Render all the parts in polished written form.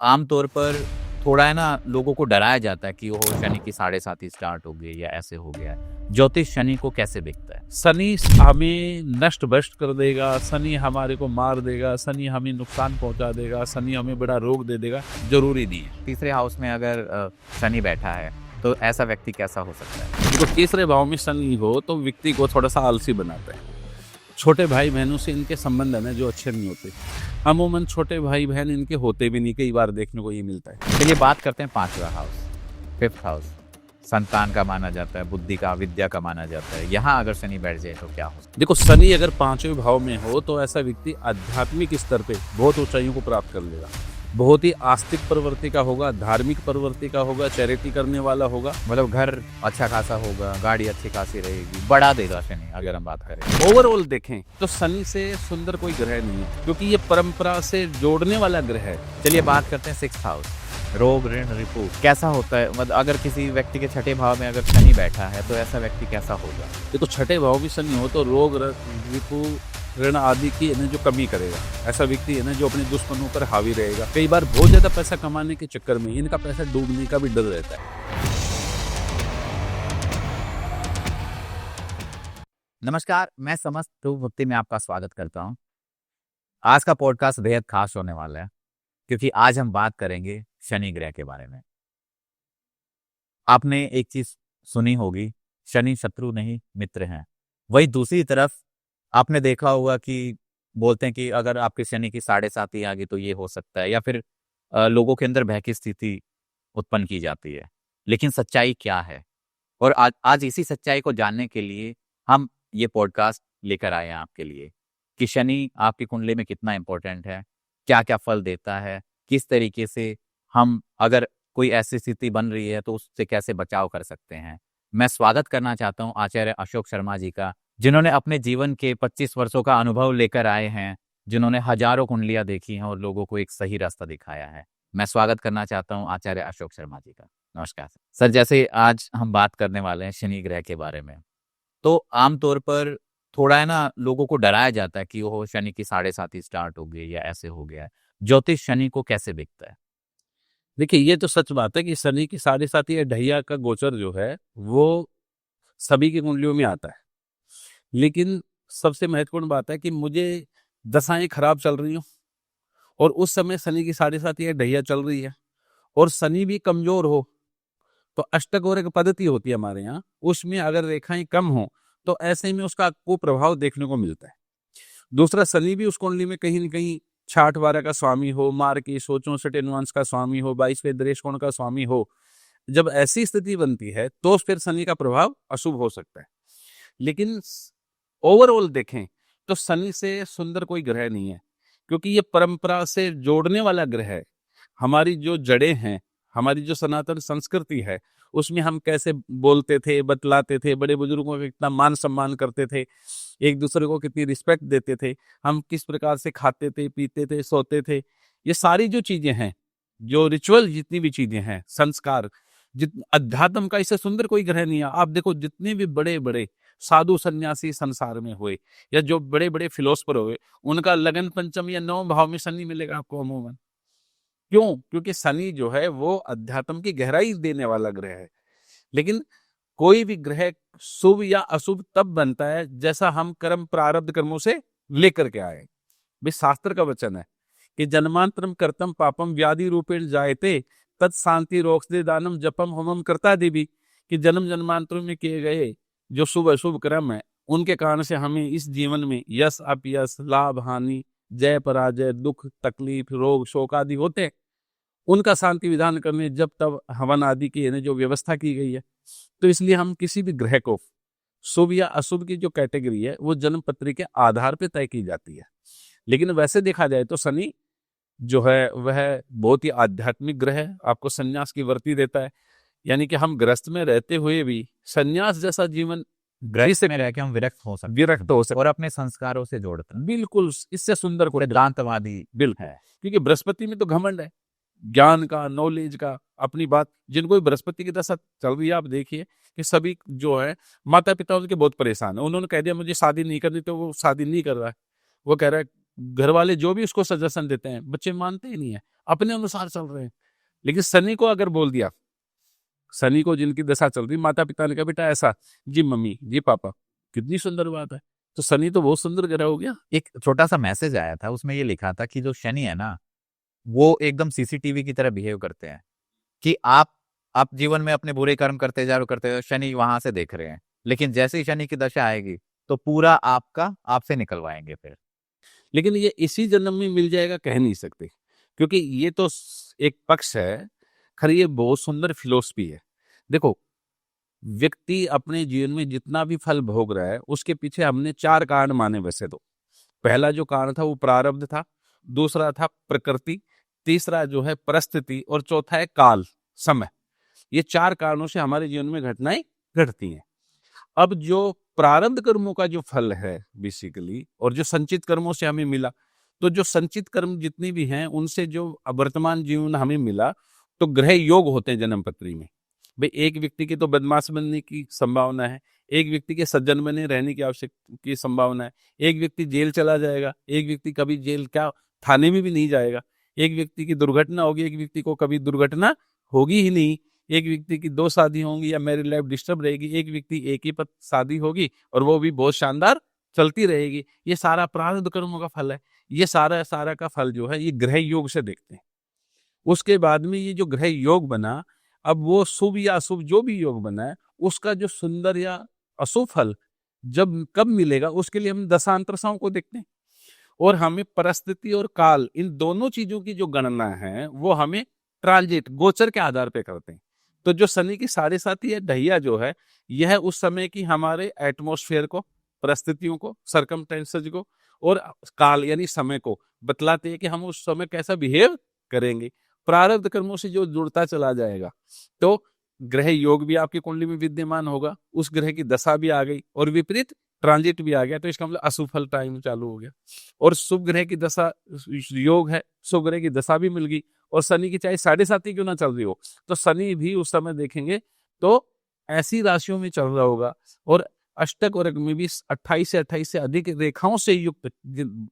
आमतौर पर थोड़ा है ना लोगों को डराया जाता है कि वो शनि की साढ़े साथी स्टार्ट हो गई या ऐसे हो गया है। ज्योतिष शनि को कैसे दिखता है? शनि हमें नष्ट भ्रष्ट कर देगा, शनि हमारे को मार देगा, शनि हमें नुकसान पहुंचा देगा, शनि हमें बड़ा रोग दे देगा, जरूरी नहीं है। तीसरे हाउस में अगर शनि बैठा है तो ऐसा व्यक्ति कैसा हो सकता है? देखो, तीसरे भाव में शनि हो तो व्यक्ति को थोड़ा सा आलसी बनाता है। छोटे भाई बहनों से इनके संबंध है ना जो अच्छे नहीं होते। अमूमन छोटे भाई बहन इनके होते भी नहीं, कई बार देखने को ये मिलता है। चलिए बात करते हैं पांचवा हाउस, फिफ्थ हाउस। संतान का माना जाता है, बुद्धि का, विद्या का माना जाता है। यहाँ अगर शनि बैठ जाए तो क्या हो सकता देखो, शनि अगर पांचवें भाव में हो तो ऐसा व्यक्ति आध्यात्मिक स्तर पे बहुत ऊंचाइयों को प्राप्त कर लेगा। बहुत ही आस्तिक प्रवृत्ति का होगा, धार्मिक प्रवृत्ति का होगा, चैरिटी करने वाला होगा। है? मतलब घर अच्छा खासा होगा, गाड़ी अच्छी खासी रहेगी, बढ़ा देगा शनि अगर हम बात करें। ओवरऑल देखें तो शनि से सुंदर कोई ग्रह नहीं है, क्योंकि ये परंपरा से जोड़ने वाला ग्रह है। चलिए बात करते हैं सिक्स्थ हाउस, रोग ऋण रिपु। कैसा होता है? मतलब अगर किसी व्यक्ति के छठे भाव में अगर शनि बैठा है तो ऐसा व्यक्ति कैसा होगा? देखो, छठे भाव में शनि हो तो रोग रिपु ऋण आदि की इन्हें जो कमी करेगा। ऐसा व्यक्ति है ना जो अपने दुश्मनों पर हावी रहेगा। कई बार बहुत ज्यादा पैसा कमाने के चक्कर में इनका पैसा डूबने का भी डर रहता है। नमस्कार, मैं समस्त ध्रुव भक्ति में आपका स्वागत करता हूं। आज का पॉडकास्ट बेहद खास होने वाला है क्योंकि आज हम बात करेंगे शनि ग्रह के बारे में। आपने एक चीज सुनी होगी, शनि शत्रु नहीं मित्र हैं। वही दूसरी तरफ आपने देखा होगा कि बोलते हैं कि अगर आपके शनि की साढ़े साथी आ गई तो ये हो सकता है, या फिर लोगों के अंदर भय की स्थिति उत्पन्न की जाती है। लेकिन सच्चाई क्या है? और आज इसी सच्चाई को जानने के लिए हम ये पॉडकास्ट लेकर आए हैं आपके लिए कि शनि आपकी कुंडली में कितना इंपॉर्टेंट है, क्या क्या फल देता है, किस तरीके से हम अगर कोई ऐसी स्थिति बन रही है तो उससे कैसे बचाव कर सकते हैं। मैं स्वागत करना चाहता हूं आचार्य अशोक शर्मा जी का, जिन्होंने अपने जीवन के 25 वर्षों का अनुभव लेकर आए हैं, जिन्होंने हजारों कुंडलियां देखी हैं और लोगों को एक सही रास्ता दिखाया है। मैं स्वागत करना चाहता हूं आचार्य अशोक शर्मा जी का। नमस्कार सर। जैसे आज हम बात करने वाले हैं शनि ग्रह के बारे में, तो आमतौर पर थोड़ा है ना लोगों को डराया जाता है कि वो शनि की साढ़े साथी स्टार्ट हो गई या ऐसे हो गया है। ज्योतिष शनि को कैसे दिखता है? देखिए, ये तो सच बात है कि शनि की साढ़े साथी या ढैया का गोचर जो है वो सभी की कुंडलियों में आता है। लेकिन सबसे महत्वपूर्ण बात है कि मुझे दशाएं खराब चल रही हो और उस समय शनि की साढ़े साथी या ढैया चल रही है और शनि भी कमजोर हो, तो अष्टक और एक पद्धति होती है हमारे यहाँ, उसमें अगर रेखाएं कम हो तो ऐसे में उसका कुप्रभाव देखने को मिलता है। दूसरा, शनि भी उस कुंडली में कहीं न कहीं 6/12 का स्वामी हो, मार की सो 64 वंश का स्वामी हो, 22वें दृष्टि कोण का स्वामी हो, जब ऐसी स्थिति बनती है तो फिर शनि का प्रभाव अशुभ हो सकता है। लेकिन ओवरऑल देखें तो शनि से सुंदर कोई ग्रह नहीं है, क्योंकि ये परंपरा से जोड़ने वाला ग्रह है। हमारी जो जड़ें हैं, हमारी जो सनातन संस्कृति है, उसमें हम कैसे बोलते थे, बतलाते थे, बड़े बुजुर्गों का कितना मान सम्मान करते थे, एक दूसरे को कितनी रिस्पेक्ट देते थे, हम किस प्रकार से खाते थे, पीते थे, सोते थे, ये सारी जो चीजें हैं, जो रिचुअल जितनी भी चीजें हैं, संस्कार, अध्यात्म का इससे सुंदर कोई ग्रह नहीं है। आप देखो, जितने भी बड़े बड़े साधु सन्यासी संसार में हुए या जो बड़े बड़े फिलोसफर हुए, उनका लगन पंचम या 9 भाव में शनि मिलेगा आपको अमूमन। क्यों? क्योंकि शनि जो है वो अध्यात्म की गहराई देने वाला ग्रह है। लेकिन कोई भी ग्रह शुभ या अशुभ तब बनता है जैसा हम कर्म प्रारब्ध कर्मों से लेकर के आए। भी शास्त्र का वचन है कि जन्मांतरम कर्तम पापम व्याधि रूपेण जायते तत् शांति रोक्ष दानम जपम होमम करता देवी, कि जन्म जन्मांतरों में किए गए जो शुभ अशुभ कर्म है उनके कारण से हमें इस जीवन में यश अपयश, लाभ हानि, जय पराजय, दुख तकलीफ, रोग शोक आदि होते हैं। उनका शांति विधान करने जब तब हवन आदि की जो व्यवस्था की गई है। तो इसलिए हम किसी भी ग्रह को शुभ या अशुभ की जो कैटेगरी है वो जन्म पत्री के आधार पर तय की जाती है। लेकिन वैसे देखा जाए तो शनि जो है वह बहुत ही आध्यात्मिक ग्रह है, आपको संन्यास की वर्ती देता है। यानी कि हम ग्रस्त में रहते हुए भी संन्यास जैसा जीवन ग्रस्त में रह के हम विरक्त हो सकते और अपने संस्कारों से जोड़ते हैं। बिल्कुल इससे सुंदर कोई सिद्धांतवादी बिल्कुल है, क्योंकि बृहस्पति में तो घमंड है, ज्ञान का, नॉलेज का, अपनी बात। जिनको बृहस्पति की दशा चल रही है, आप देखिए कि सभी जो है माता पिता उनके बहुत परेशान है। उन्होंने कह दिया मुझे शादी नहीं करनी, तो वो शादी नहीं कर रहा है। वो कह रहा है, घर वाले जो भी उसको सजेशन देते हैं बच्चे मानते ही नहीं है। अपने अनुसार चल रहे हैं। लेकिन शनि को अगर बोल दिया, शनि को जिनकी दशा चल रही, माता पिता ने कहा बेटा ऐसा, जी मम्मी जी पापा, कितनी सुंदर बात है। तो शनि तो बहुत सुंदर ग्रह हो गया। एक छोटा सा मैसेज आया था, उसमें ये लिखा था कि जो शनि है ना, वो एकदम सीसीटीवी की तरह बिहेव करते हैं कि आप जीवन में अपने बुरे कर्म करते जा रहे हो, करते हो, शनि वहां से देख रहे हैं, लेकिन जैसे ही शनि की दशा आएगी तो पूरा आपका आपसे निकलवाएंगे फिर। लेकिन ये इसी जन्म में मिल जाएगा कह नहीं सकते, क्योंकि ये तो एक पक्ष है। खैर ये बहुत सुंदर फिलोसफी है। देखो, व्यक्ति अपने जीवन में जितना भी फल भोग रहा है उसके पीछे हमने 4 कारण माने वैसे तो। पहला जो कारण था वो प्रारब्ध था, दूसरा था प्रकृति, तीसरा जो है परिस्थिति, और चौथा है काल, समय। ये 4 कारणों से हमारे जीवन में घटनाएं घटती हैं। अब जो प्रारब्ध कर्मों का जो फल है बेसिकली, और जो संचित कर्मों से हमें मिला, तो जो संचित कर्म जितनी भी हैं उनसे जो वर्तमान जीवन हमें मिला, तो ग्रह योग होते हैं जन्म पत्री में। भाई एक व्यक्ति की तो बदमाश बनने की संभावना है, एक व्यक्ति के सज्जन बने रहने की आवश्यक की संभावना है, एक व्यक्ति जेल चला जाएगा, एक व्यक्ति कभी जेल क्या थाने में भी नहीं जाएगा, एक व्यक्ति की दुर्घटना होगी, एक व्यक्ति को कभी दुर्घटना होगी ही नहीं, एक व्यक्ति की 2 शादी होंगी या मैरिड लाइफ डिस्टर्ब रहेगी, एक व्यक्ति एक ही पत शादी होगी और वो भी बहुत शानदार चलती रहेगी। ये सारा प्रारब्ध कर्मों का फल है। ये सारा का फल जो है ये ग्रह योग से देखते हैं। उसके बाद में ये जो ग्रह योग बना, अब वो शुभ या अशुभ जो भी योग बना है, उसका जो सुंदर या अशुभ फल जब कब मिलेगा उसके लिए हम दशांतरसाओं को देखते हैं। और हमें परिस्थिति और काल, इन दोनों चीजों की जो गणना है वो हमें ट्रांजिट गोचर के आधार पे करते हैं। तो जो शनि की 7.5 या ढैया जो है, यह उस समय की हमारे एटमॉस्फेयर को, परिस्थितियों को, सर्कमस्टेंसेस को और काल यानी समय को बतलाते हैं कि हम उस समय कैसा बिहेव करेंगे। प्रारब्ध कर्मों से जो जुड़ता चला जाएगा, तो ग्रह योग भी आपकी कुंडली में विद्यमान होगा, उस ग्रह की दशा भी आ गई और विपरीत ट्रांजिट भी आ गया, तो इसका मतलब अशुभ फल टाइम चालू हो गया। और शुभ ग्रह की दशा योग है, शुभ ग्रह की दशा भी मिल गई, और शनि की चाहे 7.5 क्यों ना चल रही हो, तो शनि भी उस समय देखेंगे तो ऐसी राशियों में चल रहा होगा। और अष्टक वर्ग में भी 28 से अधिक रेखाओं से युक्त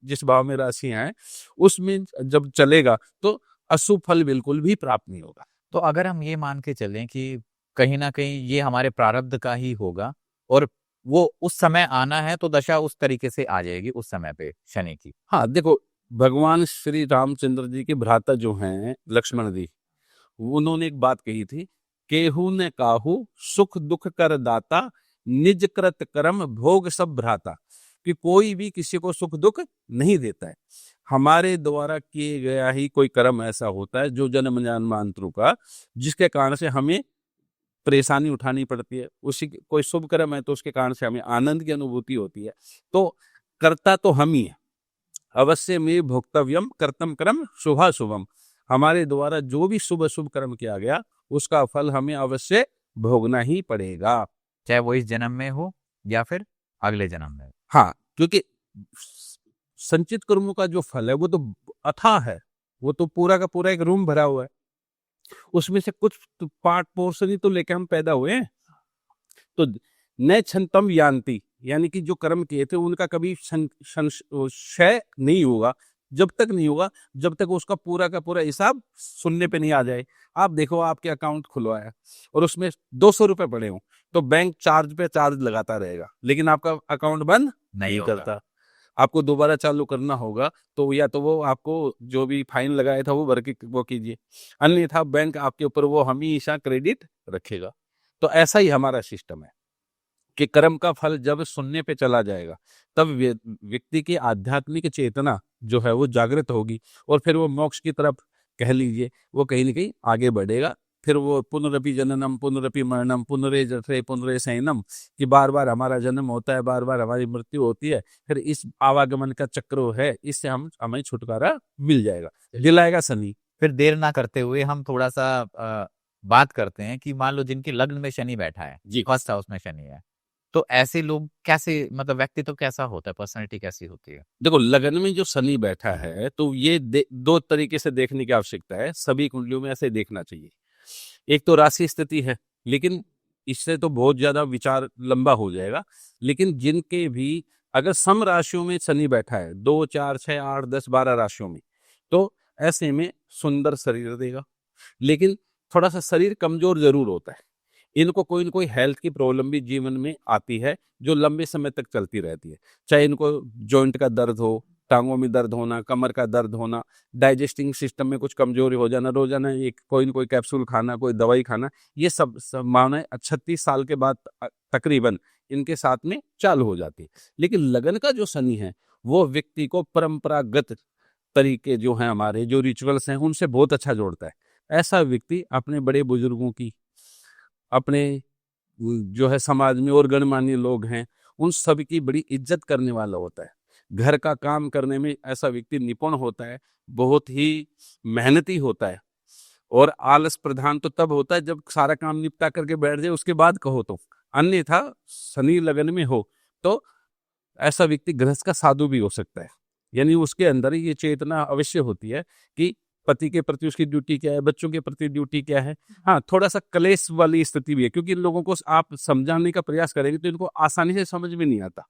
जिस भाव में राशियां हैं उसमें जब चलेगा तो अशुभ फल बिल्कुल भी प्राप्त नहीं होगा। तो अगर हम ये मान के चलें कि कहीं ना कहीं ये हमारे प्रारब्ध का ही होगा और वो उस समय आना है, तो दशा उस तरीके से आ जाएगी उस समय पे शनि की। हाँ देखो, भगवान श्री रामचंद्र जी के भ्राता जो हैं लक्ष्मण जी, उन्होंने एक बात कही थी, केहू ने काहू सुख दुख कर दाता, निज कृत कर्म भोग सब भ्राता। कि कोई भी किसी को सुख दुख नहीं देता है, हमारे द्वारा किए गया ही कोई कर्म ऐसा होता है जो जन्म जन्मांतरों का, जिसके कारण से हमें परेशानी उठानी पड़ती है। उसी कोई शुभ कर्म है तो उसके कारण से हमें आनंद की अनुभूति होती है। तो कर्ता तो हम ही है। अवश्य में भोक्तव्यम कर्तम कर्म शुभाशुभम, हमारे द्वारा जो भी शुभ अशुभ कर्म किया गया उसका फल हमें अवश्य भोगना ही पड़ेगा, चाहे वो इस जन्म में हो या फिर अगले जन्म में। हाँ, क्योंकि संचित कर्मों का जो फल है वो तो अथाह है, वो तो पूरा का पूरा एक रूम भरा हुआ है, उसमें से कुछ तो पार्ट पोर्शन ही तो लेके हम पैदा हुए हैं। तो न क्षंतम यान्ति, यानी कि जो कर्म किए थे उनका कभी क्षय नहीं होगा, जब तक नहीं होगा जब तक उसका पूरा का पूरा हिसाब सुनने पे नहीं आ जाए। आप देखो, आपके अकाउंट खुलवाया और उसमें 200 रुपए पड़े हों, तो बैंक चार्ज पे चार्ज लगाता रहेगा, लेकिन आपका अकाउंट बंद नहीं करता। आपको दोबारा चालू करना होगा तो या तो वो आपको जो भी फाइन लगाया था वो भर के वो कीजिए, अन्यथा बैंक आपके ऊपर वो हमेशा क्रेडिट रखेगा। तो ऐसा ही हमारा सिस्टम है कि कर्म का फल जब सुनने पे चला जाएगा तब व्यक्ति की आध्यात्मिक चेतना जो है वो जागृत होगी, और फिर वो मोक्ष की तरफ कह लीजिए वो कहीं ना कहीं आगे बढ़ेगा। फिर वो पुनरपि जननम पुनरपि मरणम पुनरे जठरे पुनरे शयनम, कि बार बार हमारा जन्म होता है, बार बार हमारी मृत्यु होती है, फिर इस आवागमन का चक्र है, इससे हमें छुटकारा मिल जाएगा, दिलाएगा शनि। फिर देर ना करते हुए हम थोड़ा सा बात करते हैं कि मान लो जिनके लग्न में शनि बैठा है जी, फर्स्ट हाउस में शनि है, तो ऐसे लोग कैसे, मतलब व्यक्तित्व कैसा होता है, पर्सनैलिटी कैसी होती है? देखो, लगन में जो शनि बैठा है तो ये 2 तरीके से देखने की आवश्यकता है, सभी कुंडलियों में ऐसे देखना चाहिए। एक तो राशि स्थिति है, लेकिन इससे तो बहुत ज्यादा विचार लंबा हो जाएगा। लेकिन जिनके भी अगर सम राशियों में शनि बैठा है, 2, 4, 6, 8, 10, 12 राशियों में, तो ऐसे में सुंदर शरीर देगा, लेकिन थोड़ा सा शरीर कमजोर जरूर होता है। इनको कोई न कोई हेल्थ की प्रॉब्लम भी जीवन में आती है जो लंबे समय तक चलती रहती है। चाहे इनको जॉइंट का दर्द हो, टांगों में दर्द होना, कमर का दर्द होना, डाइजेस्टिंग सिस्टम में कुछ कमजोरी हो जाना, रोजाना एक कोई न कोई कैप्सूल खाना, कोई दवाई खाना, ये सब संभावनाएं 36 साल के बाद तकरीबन इनके साथ में चालू हो जाती है। लेकिन लगन का जो शनि है वो व्यक्ति को परंपरागत तरीके जो हैं, हमारे जो रिचुअल्स हैं, उनसे बहुत अच्छा जोड़ता है। ऐसा व्यक्ति अपने बड़े बुजुर्गों की, अपने जो है समाज में और गणमान्य लोग हैं, उन सब की बड़ी इज्जत करने वाला होता है। घर का काम करने में ऐसा व्यक्ति निपुण होता है, बहुत ही मेहनती होता है। और आलस प्रधान तो तब होता है जब सारा काम निपटा करके बैठ जाए उसके बाद कहो तो, अन्यथा शनि लगन में हो तो ऐसा व्यक्ति गृहस्थ का साधु भी हो सकता है। यानी उसके अंदर ये चेतना अवश्य होती है कि पति के प्रति उसकी ड्यूटी क्या है, बच्चों के प्रति ड्यूटी क्या है। हाँ, थोड़ा सा कलेश वाली स्थिति भी है, क्योंकि इन लोगों को आप समझाने का प्रयास करेंगे तो इनको आसानी से समझ में नहीं आता,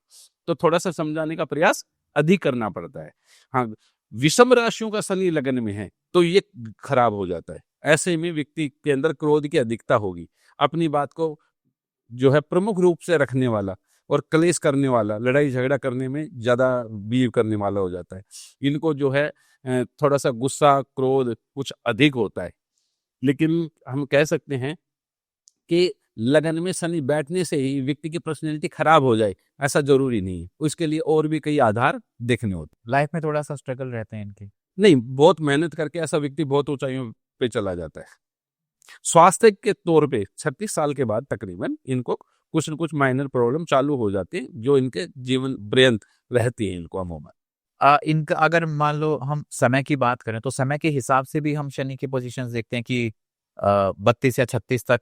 तो थोड़ा सा समझाने का प्रयास अधिक करना पड़ता है। हाँ, विषम राशियों का शनि लगन में है तो ये खराब हो जाता है। ऐसे में व्यक्ति के अंदर क्रोध की अधिकता होगी, अपनी बात को जो है प्रमुख रूप से रखने वाला और क्लेश करने वाला, लड़ाई झगड़ा करने में ज्यादा बिहेव करने वाला हो जाता है। इनको जो है थोड़ा सा गुस्सा, क्रोध कुछ अधिक होता है। लेकिन हम कह सकते हैं कि लगन में शनि बैठने से ही व्यक्ति की पर्सनैलिटी खराब हो जाए ऐसा जरूरी नहीं है, उसके लिए और भी कई आधार देखने होते लाइफ में थोड़ा सा स्ट्रगल रहते हैं इनके। नहीं, बहुत मेहनत करके ऐसा व्यक्ति बहुत ऊंचाइयों पे चला जाता है। स्वास्थ्य के तौर पे 36 साल के बाद तकरीबन इनको कुछ न कुछ माइनर प्रॉब्लम चालू हो जाती है जो इनके जीवन पर्यंत रहती है इनको अमूमन। इनका अगर मान लो हम समय की बात करें तो समय के हिसाब से भी हम शनि की पोजीशंस देखते हैं कि 32 या 36 तक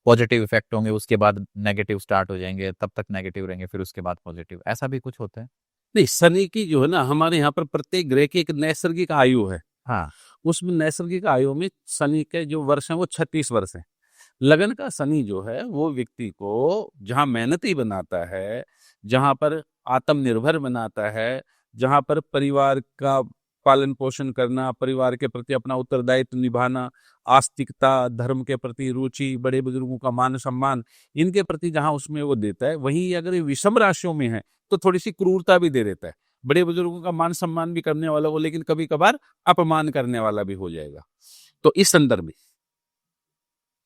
पॉजिटिव इफेक्ट होंगे, उसके बाद नेगेटिव स्टार्ट हो जाएंगे, तब तक नेगेटिव रहेंगे, फिर उसके बाद पॉजिटिव, ऐसा भी कुछ होता है। नहीं, शनि की जो है ना, हमारे यहाँ पर प्रत्येक ग्रह की एक नैसर्गिक आयु है। हाँ, उसमें नैसर्गिक आयु में शनि के जो वर्ष हैं वो 36 वर्ष हैं। लगन का शनि जो है वो व्यक्ति को जहाँ मेहनती बनाता है, जहाँ पर आत्मनिर्भर बनाता है, जहाँ पर परिवार का पालन पोषण करना, परिवार के प्रति अपना उत्तरदायित्व निभाना, आस्तिकता, धर्म के प्रति रुचि, बड़े बुजुर्गों का मान सम्मान, इनके प्रति जहाँ उसमें वो देता है, वहीं अगर ये विषम राशियों में है तो थोड़ी सी क्रूरता भी दे देता है। बड़े बुजुर्गों का मान सम्मान भी करने वाला वो, लेकिन कभी कभार अपमान करने वाला भी हो जाएगा। तो इस संदर्भ में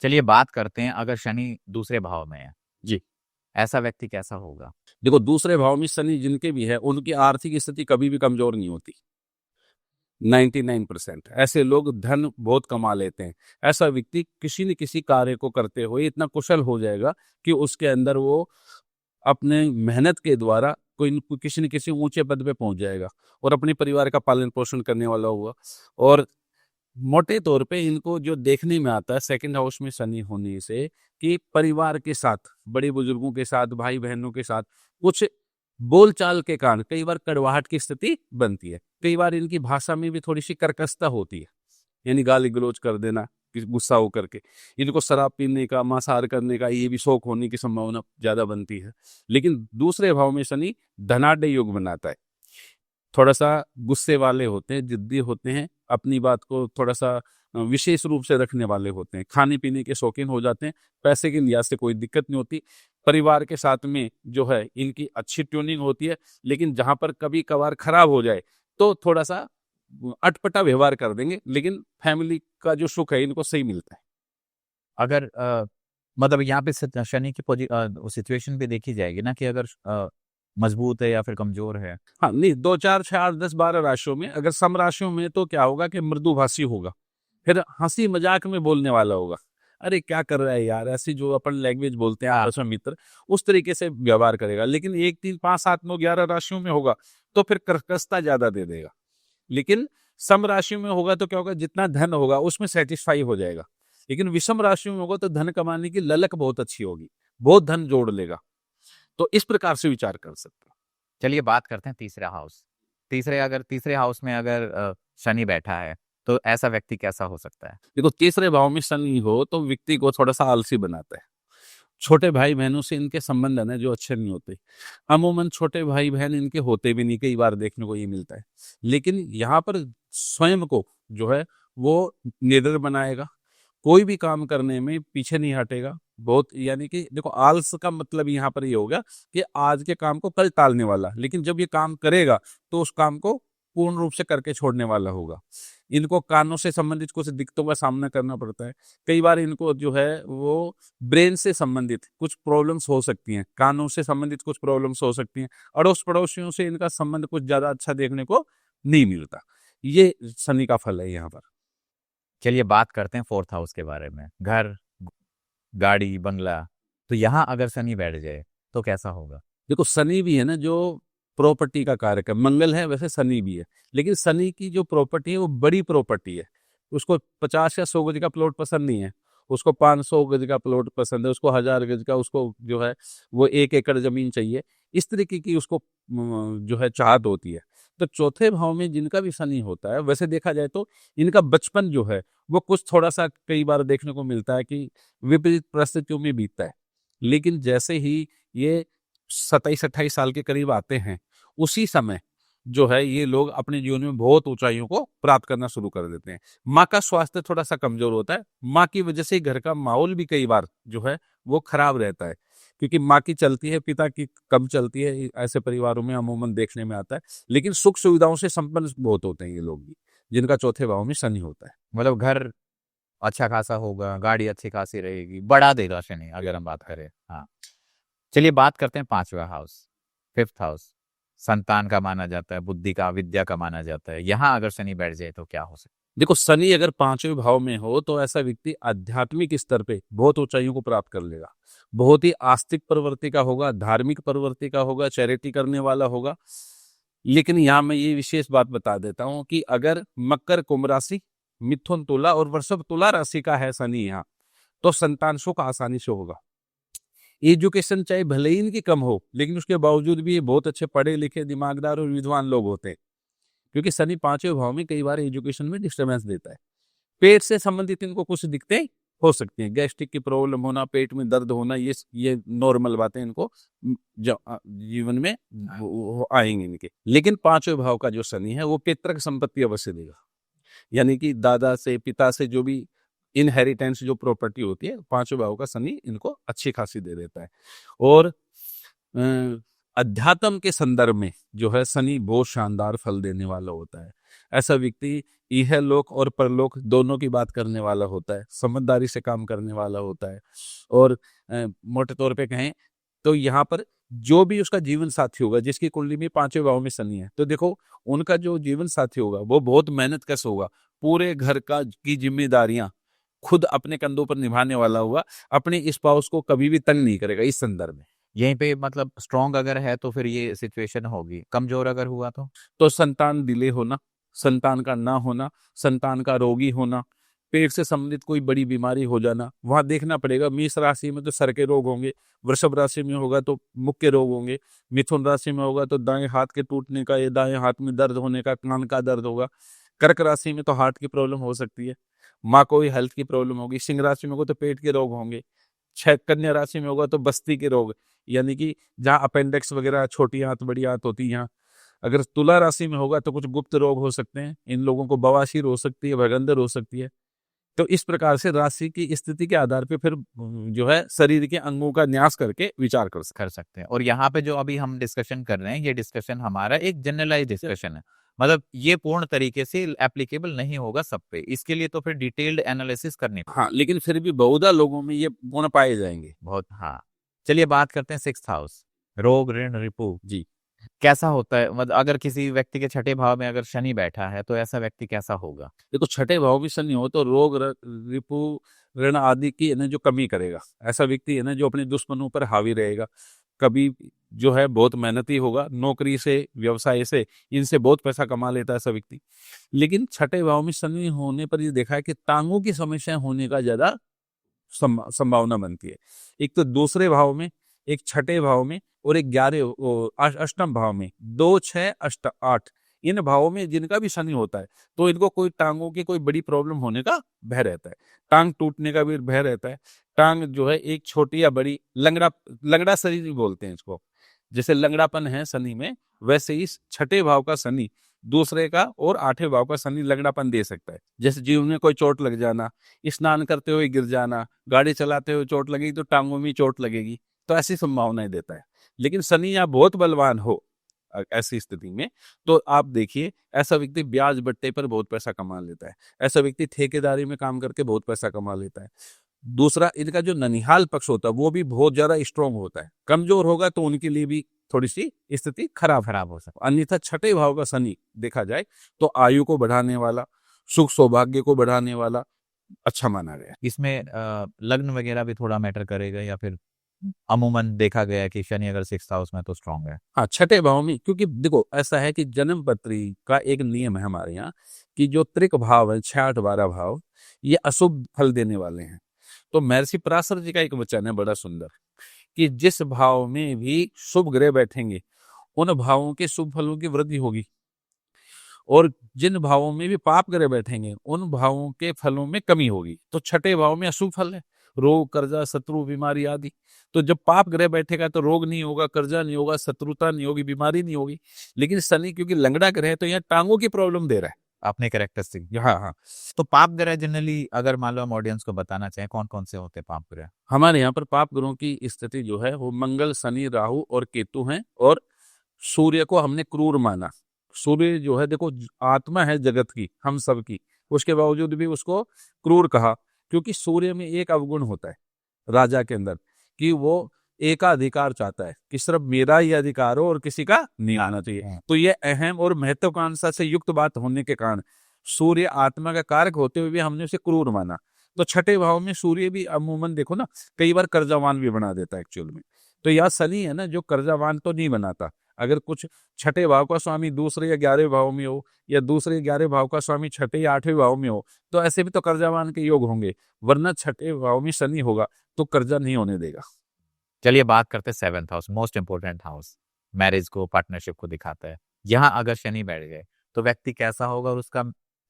चलिए बात करते हैं अगर शनि दूसरे भाव में है जी, ऐसा व्यक्ति कैसा होगा। देखो, दूसरे भाव में शनि जिनके भी है उनकी आर्थिक स्थिति कभी भी कमजोर नहीं होती। 99% ऐसे लोग धन बहुत कमा लेते हैं। ऐसा व्यक्ति किसी न किसी कार्य को करते हुए इतना कुशल हो जाएगा कि उसके अंदर वो अपने मेहनत के द्वारा किसी न किसी ऊंचे पद पे पहुंच जाएगा और अपने परिवार का पालन पोषण करने वाला हुआ। और मोटे तौर पे इनको जो देखने में आता है सेकंड हाउस में शनि होने से, कि परिवार के साथ, बड़े बुजुर्गों के साथ, भाई बहनों के साथ कुछ बोलचाल के कारण कई बार कड़वाहट की स्थिति बनती है। कई बार इनकी भाषा में भी थोड़ी सी कर्कशता होती है, यानी गाली गलौज कर देना गुस्सा होकर के। इनको शराब पीने का, मांसाहार करने का ये भी शौक होने की संभावना ज्यादा बनती है। लेकिन दूसरे भाव में शनि धनाढ्य योग बनाता है। थोड़ा सा गुस्से वाले होते हैं, जिद्दी होते हैं, अपनी बात को थोड़ा सा विशेष रूप से रखने वाले होते हैं, खाने पीने के शौकीन हो जाते हैं, पैसे की लिहाज से कोई दिक्कत नहीं होती। परिवार के साथ में जो है इनकी अच्छी ट्यूनिंग होती है, लेकिन जहां पर कभी कभार खराब हो जाए तो थोड़ा सा अटपटा व्यवहार कर देंगे, लेकिन फैमिली का जो सुख है इनको सही मिलता है। अगर मतलब यहाँ पे शनि की सिचुएशन भी देखी जाएगी ना कि अगर मजबूत है या फिर कमजोर है। हाँ, नहीं, 2 4 6 8 10 12 राशियों में, अगर सम राशियों में तो क्या होगा कि मृदुभाषी होगा, फिर हंसी मजाक में बोलने वाला होगा। अरे क्या कर रहा है यार, ऐसी जो अपन लैंग्वेज बोलते हैं आपस में मित्र, उस तरीके से व्यवहार करेगा। लेकिन 1 3 5 7 9 11 राशियों में होगा तो फिर कर्कशता ज्यादा दे देगा। लेकिन सम राशियों में होगा तो क्या होगा, जितना धन होगा उसमें सेटिस्फाई हो जाएगा। लेकिन विषम राशियों में होगा तो धन कमाने की ललक बहुत अच्छी होगी, बहुत धन जोड़ लेगा। तो इस प्रकार से विचार कर सकते हैं। चलिए बात करते हैं तीसरा हाउस। तीसरे हाउस में अगर शनि बैठा है तो ऐसा व्यक्ति कैसा हो सकता है। देखो, तीसरे भाव में शनि हो तो व्यक्ति को थोड़ा सा आलसी बनाता है। छोटे भाई बहनों से इनके संबंध है ना जो अच्छे नहीं होते। अमूमन छोटे भाई बहन इनके होते भी नहीं, कई बार देखने को ये मिलता है। लेकिन यहाँ पर स्वयं को जो है वो निडर बनाएगा, कोई भी काम करने में पीछे नहीं हटेगा। बहुत यानी कि देखो, आलस का मतलब यहाँ पर ये हो गया कि आज के काम को कल टालने वाला, लेकिन जब ये काम करेगा तो उस काम को पूर्ण रूप से करके छोड़ने वाला होगा। इनको कानों से संबंधित कुछ दिक्कतों का सामना करना पड़ता है। कई बार इनको जो है वो ब्रेन से संबंधित कुछ प्रॉब्लम्स हो सकती हैं, कानों से संबंधित कुछ प्रॉब्लम्स हो सकती हैं, अड़ोस पड़ोसियों से इनका संबंध कुछ ज्यादा अच्छा देखने को नहीं मिलता। ये शनि का फल है यहाँ पर। चलिए बात करते हैं फोर्थ हाउस के बारे में। घर, गाड़ी, बंगला। तो यहाँ अगर शनि बैठ जाए तो कैसा होगा? देखो, शनि भी है ना जो प्रॉपर्टी का कारक है, मंगल है वैसे शनि भी है, लेकिन शनि की जो प्रॉपर्टी है वो बड़ी प्रॉपर्टी है। उसको 50 या 100 गज का प्लॉट पसंद नहीं है, उसको 500 गज का प्लॉट पसंद है, उसको 1000 गज का, उसको जो है वो 1 एकड़ जमीन चाहिए। इस तरीके की उसको जो है चाहत होती है। तो चौथे भाव में जिनका भी शनि होता है, वैसे देखा जाए तो इनका बचपन जो है वो कुछ थोड़ा सा कई बार देखने को मिलता है कि विपरीत परिस्थितियों में बीतता है। लेकिन जैसे ही ये 27-28 साल के करीब आते हैं, उसी समय जो है ये लोग अपने जीवन में बहुत ऊंचाइयों को प्राप्त करना शुरू कर देते हैं। माँ का स्वास्थ्य थोड़ा सा कमजोर होता है, माँ की वजह से घर का माहौल भी कई बार जो है वो खराब रहता है, क्योंकि माँ की चलती है, पिता की कम चलती है। ऐसे परिवारों में अमूमन देखने में आता है। लेकिन सुख सुविधाओं से संपन्न बहुत होते हैं ये लोग भी, जिनका चौथे भाव में शनि होता है। मतलब घर अच्छा खासा होगा, गाड़ी अच्छी खासी रहेगी, बढ़ा देगा शनि अगर हम बात करें। हाँ, चलिए बात करते हैं पांचवा हाउस, फिफ्थ हाउस। संतान का माना जाता है, बुद्धि का, विद्या का माना जाता है। यहाँ अगर शनि बैठ जाए तो क्या हो सकता देखो, शनि अगर 5वें भाव में हो तो ऐसा व्यक्ति आध्यात्मिक स्तर पे बहुत ऊंचाइयों को प्राप्त कर लेगा। बहुत ही आस्तिक प्रवृत्ति का होगा, धार्मिक प्रवृत्ति का होगा, चैरिटी करने वाला होगा। लेकिन यहाँ मैं ये विशेष बात बता देता हूँ कि अगर मकर, कुंभ राशि, मिथुन तुला और वृषभ तुला राशि का है शनि यहाँ, तो संतान सुख आसानी से होगा। एजुकेशन चाहे भले ही इनकी कम हो, लेकिन उसके बावजूद भी ये बहुत अच्छे पढ़े लिखे, दिमागदार और विद्वान लोग होते हैं, क्योंकि शनि 5वें भाव में कई बार एजुकेशन में डिस्टर्बेंस देता है। पेट से संबंधित इनको कुछ दिक्कतें हो सकती हैं, गैस्ट्रिक की प्रॉब्लम होना, पेट में दर्द होना, ये नॉर्मल बातें इनको जीवन में वो आएंगे इनके। लेकिन 5वें भाव का जो शनि है वो पैतृक संपत्ति अवश्य देगा, यानी कि दादा से, पिता से जो भी इनहेरिटेंस जो प्रॉपर्टी होती है, 5वें भाव का शनि इनको अच्छी खासी दे देता है। और अध्यात्म के संदर्भ में जो है शनि बहुत शानदार फल देने वाला होता है। ऐसा व्यक्ति इहलोक और परलोक दोनों की बात करने वाला होता है, समझदारी से काम करने वाला होता है। और मोटे तौर पे कहें तो यहाँ पर जो भी उसका जीवन साथी होगा, जिसकी कुंडली में 5वें भाव में शनि है, तो देखो उनका जो जीवन साथी होगा वो बहुत मेहनतकश होगा, पूरे घर का की जिम्मेदारियां खुद अपने कंधों पर निभाने वाला होगा, अपने स्पाउस को कभी भी तंग नहीं करेगा। इस संदर्भ में यहीं पे मतलब स्ट्रॉन्ग अगर है तो फिर ये सिचुएशन होगी, कमजोर अगर हुआ तो संतान डिले होना, संतान का ना होना, संतान का रोगी होना, पेट से संबंधित कोई बड़ी बीमारी हो जाना, वहां देखना पड़ेगा। मेष राशि में तो सर के रोग होंगे, वृषभ राशि में होगा तो मुख के रोग होंगे, मिथुन राशि में होगा तो दाएं हाथ के टूटने का या दाएं हाथ में दर्द होने का, कान का दर्द होगा। कर्क राशि में तो हार्ट की प्रॉब्लम हो सकती है, माँ को भी हेल्थ की प्रॉब्लम होगी। सिंह राशि में होगा तो पेट के रोग होंगे। कन्या राशि में होगा तो बस्ती के रोग, यानी कि जहाँ अपेंडिक्स वगैरह, छोटी आंत बड़ी आंत होती है यहाँ। अगर तुला राशि में होगा तो कुछ गुप्त रोग हो सकते हैं, इन लोगों को बवासीर हो सकती है, भगंदर हो सकती है। तो इस प्रकार से राशि की स्थिति के आधार पे फिर जो है शरीर के अंगों का न्यास करके विचार कर सकते हैं। और यहाँ पे जो अभी हम डिस्कशन कर रहे हैं, ये डिस्कशन हमारा एक जनरलाइज डिस्कशन है, मतलब ये पूर्ण तरीके से एप्लीकेबल नहीं होगा सब पे। इसके लिए तो फिर डिटेल्ड एनालिसिस करनी पड़ेगी। हाँ, लेकिन फिर भी बहुधा लोगों में ये गुण पाए जाएंगे बहुत। हाँ, चलिए बात करते हैं सिक्स्थ हाउस, रोग, ऋण, रिपु। जी। कैसा होता है? मतलब अगर किसी व्यक्ति के छठे भाव में अगर शनि बैठा है तो ऐसा व्यक्ति कैसा होगा? देखो, छठे भाव में शनि हो तो रोग, रिपु, ऋण आदि की ना जो कमी करेगा। ऐसा व्यक्ति है ना जो अपने दुश्मनों पर हावी रहेगा, कभी जो है बहुत मेहनती होगा, नौकरी से, व्यवसाय से, इनसे बहुत पैसा कमा लेता है ऐसा व्यक्ति। लेकिन छठे भाव में शनि होने पर ये देखा है कि टांगों की समस्या होने का ज्यादा संभावना बनती है। एक तो दूसरे भाव में, एक छठे भाव में और एक 11 अष्टम भाव में, 2, 6, 8 इन भावों में जिनका भी शनि होता है तो इनको कोई टांगों की कोई बड़ी प्रॉब्लम होने का भय रहता है, टांग टूटने का भी भय रहता है। टांग जो है एक छोटी या बड़ी लंगड़ा शरीर भी बोलते हैं इसको। जैसे लंगड़ापन है शनि में, वैसे ही छठे भाव का शनि दूसरे का और 8वें भाव का शनि लंगड़ापन दे सकता है। जैसे जीवन में कोई चोट लग जाना, स्नान करते हुए गिर जाना, गाड़ी चलाते हुए चोट लगेगी तो टांगों में चोट लगेगी, तो ऐसी संभावनाएं देता है। लेकिन शनि यहाँ बहुत बलवान हो ऐसी स्थिति में, तो आप देखिए ऐसा व्यक्ति ब्याज बट्टे पर बहुत पैसा कमा लेता है, ऐसा व्यक्ति ठेकेदारी में काम करके बहुत पैसा कमा लेता है। दूसरा, इनका जो ननिहाल पक्ष होता है वो भी बहुत ज्यादा स्ट्रांग होता है, कमजोर होगा तो उनके लिए भी थोड़ी सी स्थिति खराब हो सकती है। अन्यथा 6ठे भाव का शनि देखा जाए तो आयु को बढ़ाने वाला, सुख सौभाग्य को बढ़ाने वाला अच्छा माना गया। इसमें लग्न वगैरह भी थोड़ा मैटर करेगा, या फिर अमूमन देखा गया है कि शनि अगर 6th हाउस में तो स्ट्रांग है? हाँ, 6ठे भाव में, क्योंकि देखो ऐसा है कि जन्म पत्री का एक नियम है हमारे यहाँ कि जो त्रिक भाव है 6, 8, 12 भाव, ये अशुभ फल देने वाले हैं। तो महर्षि पराशर जी का एक वचन है बड़ा सुंदर कि जिस भाव में भी शुभ ग्रह बैठेंगे उन भावों के शुभ फलों की वृद्धि होगी, और जिन भावों में भी पाप ग्रह बैठेंगे उन भावों के फलों में कमी होगी। तो 6ठे भाव में अशुभ फल है, रोग, कर्जा, शत्रु, बीमारी आदि। तो जब पाप ग्रह बैठेगा तो रोग नहीं होगा, कर्जा नहीं होगा, शत्रुता नहीं होगी, बीमारी नहीं होगी। लेकिन शनि क्योंकि लंगड़ा ग्रह है तो यहाँ टांगों की प्रॉब्लम दे रहा है अपने कैरेक्टरिस्टिक। हाँ हाँ। तो पाप ग्रह जनरली अगर मान लो हम ऑडियंस को बताना चाहें, कौन कौन से होते हैं पाप ग्रह? हमारे यहाँ पर पाप ग्रहों की स्थिति जो है वो मंगल, शनि, राहु और केतु हैं। और सूर्य को हमने क्रूर माना। सूर्य जो है देखो आत्मा है जगत की, हम सब की, उसके बावजूद भी उसको क्रूर कहा, क्योंकि सूर्य में एक अवगुण होता है राजा के अंदर कि वो एकाधिकार चाहता है कि सिर्फ मेरा ही अधिकार हो और किसी का नहीं आना चाहिए। तो ये अहम और महत्वाकांक्षा से युक्त बात होने के कारण सूर्य आत्मा का कारक होते हुए भी हमने उसे क्रूर माना। तो 6ठे भाव में सूर्य भी अमूमन देखो ना कई बार कर्जावान भी बना देता है एक्चुअल में। तो यह शनि है ना जो कर्जावान तो नहीं बनाता। अगर कुछ 6ठे भाव का स्वामी दूसरे या 11वें भाव में हो, या दूसरे 11वें भाव का स्वामी 6ठे या 8वें भाव में हो, तो ऐसे भी तो कर्जावान के योग होंगे। वरना 6ठे भाव में शनि होगा तो कर्जा नहीं होने देगा। चलिए बात करते हैं 7th house, most important house, marriage को, पार्टनरशिप को दिखाता है। यहाँ अगर शनि बैठ गए तो व्यक्ति कैसा होगा और उसका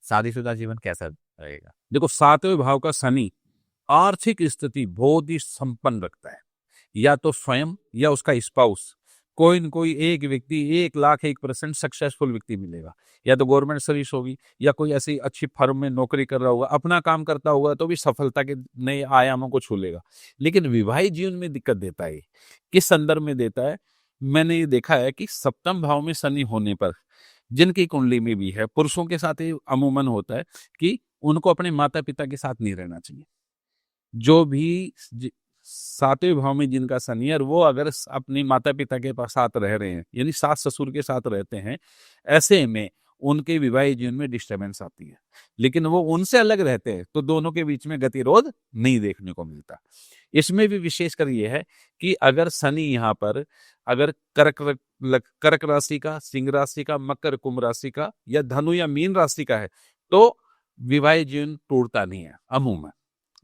शादीशुदा जीवन कैसा रहेगा? देखो 7वें भाव का शनि आर्थिक स्थिति बहुत ही संपन्न रखता है। या तो स्वयं या उसका स्पाउस, कोई न कोई एक व्यक्ति 1,01% सक्सेसफुल व्यक्ति मिलेगा। या तो गवर्नमेंट सर्विस होगी, या कोई ऐसी अच्छी फर्म में नौकरी कर रहा होगा, अपना काम करता होगा तो भी सफलता के नए आयामों को छू लेगा। लेकिन विवाहित जीवन में दिक्कत देता है। किस संदर्भ में देता है? मैंने ये देखा है कि 7वें भाव में शनि होने पर जिनकी कुंडली में भी है, पुरुषों के साथ ही अमूमन होता है कि उनको अपने माता पिता के साथ नहीं रहना चाहिए। जो भी 7वें भाव में जिनका शनि है, वो अगर अपने माता पिता के साथ रह रहे हैं, यानी सास ससुर के साथ रहते हैं, ऐसे में उनके विवाहित जीवन में डिस्टर्बेंस आती है। लेकिन वो उनसे अलग रहते हैं तो दोनों के बीच में गतिरोध नहीं देखने को मिलता। इसमें भी विशेषकर ये है कि अगर शनि यहाँ पर अगर कर्क राशि का, सिंह राशि का, मकर, कुंभ राशि का, या धनु या मीन राशि का है तो विवाहित जीवन टूटता नहीं है अमूमन।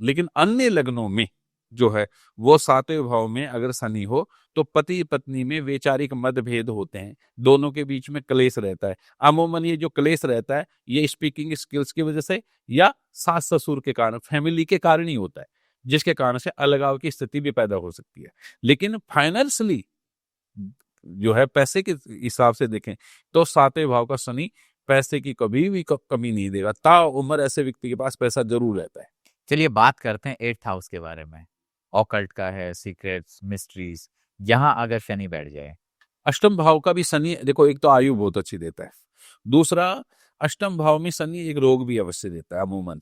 लेकिन अन्य लग्नों में जो है वो 7वें भाव में अगर शनि हो तो पति पत्नी में वैचारिक मतभेद होते हैं, दोनों के बीच में क्लेश रहता है। अमूमन ये जो क्लेश रहता है ये स्पीकिंग स्किल्स की वजह से या सास ससुर के कारण, फैमिली के कारण ही होता है, जिसके कारण से अलगाव की स्थिति भी पैदा हो सकती है। लेकिन फाइनेंशियली जो है पैसे के हिसाब से देखें तो 7वें भाव का शनि पैसे की कभी भी कमी नहीं देगा। ताउम्र ऐसे व्यक्ति के पास पैसा जरूर रहता है। चलिए बात करते हैं 8th हाउस के बारे में। ऑकल्ट का है, सीक्रेट्स, मिस्ट्रीज, यहाँ अगर शनि बैठ जाए। 8वें भाव का भी शनि देखो, एक तो आयु बहुत अच्छी देता है, दूसरा 8वें भाव में शनि एक रोग भी अवश्य देता है। अमूमन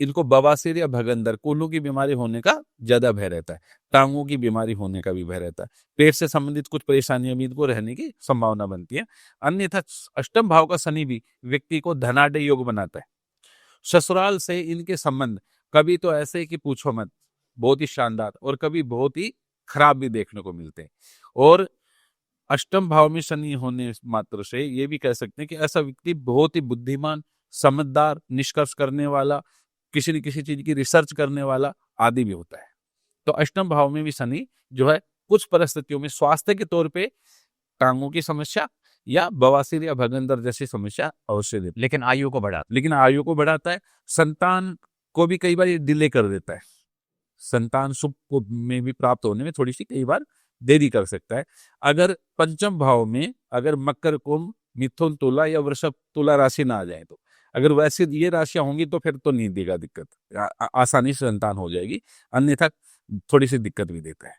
इनको बवासीर या भगंदर, कूलों की बीमारी होने का ज्यादा भय रहता है, टांगों की बीमारी होने का भी भय रहता है, पेट से संबंधित कुछ परेशानियां भी इनको रहने की संभावना बनती है। अन्यथा 8वें भाव का शनि भी व्यक्ति को धनाढ़ योग बनाता है। ससुराल से इनके संबंध कभी तो ऐसे कि पूछो मत, बहुत ही शानदार, और कभी बहुत ही खराब भी देखने को मिलते हैं। और 8वें भाव में शनि होने मात्र से ये भी कह सकते हैं कि ऐसा व्यक्ति बहुत ही बुद्धिमान, समझदार, निष्कर्ष करने वाला, किसी न किसी चीज की रिसर्च करने वाला आदि भी होता है। तो 8वें भाव में भी शनि जो है कुछ परिस्थितियों में स्वास्थ्य के तौर पे टांगों की समस्या या बवासीर या भगंदर जैसी समस्या अवश्य देता है। लेकिन आयु को बढ़ाता है। संतान को भी कई बार ये डिले कर देता है। संतान सुख को में भी प्राप्त होने में थोड़ी सी कई बार देरी कर सकता है। अगर 5वें भाव में अगर मकर, कुंभ, मिथुन तुला या वृषभ तुला राशि ना आ जाए तो। अगर वैसे ये राशियां होंगी तो फिर तो नहीं देगा दिक्कत, आसानी से संतान हो जाएगी, अन्यथा थोड़ी सी दिक्कत भी देता है।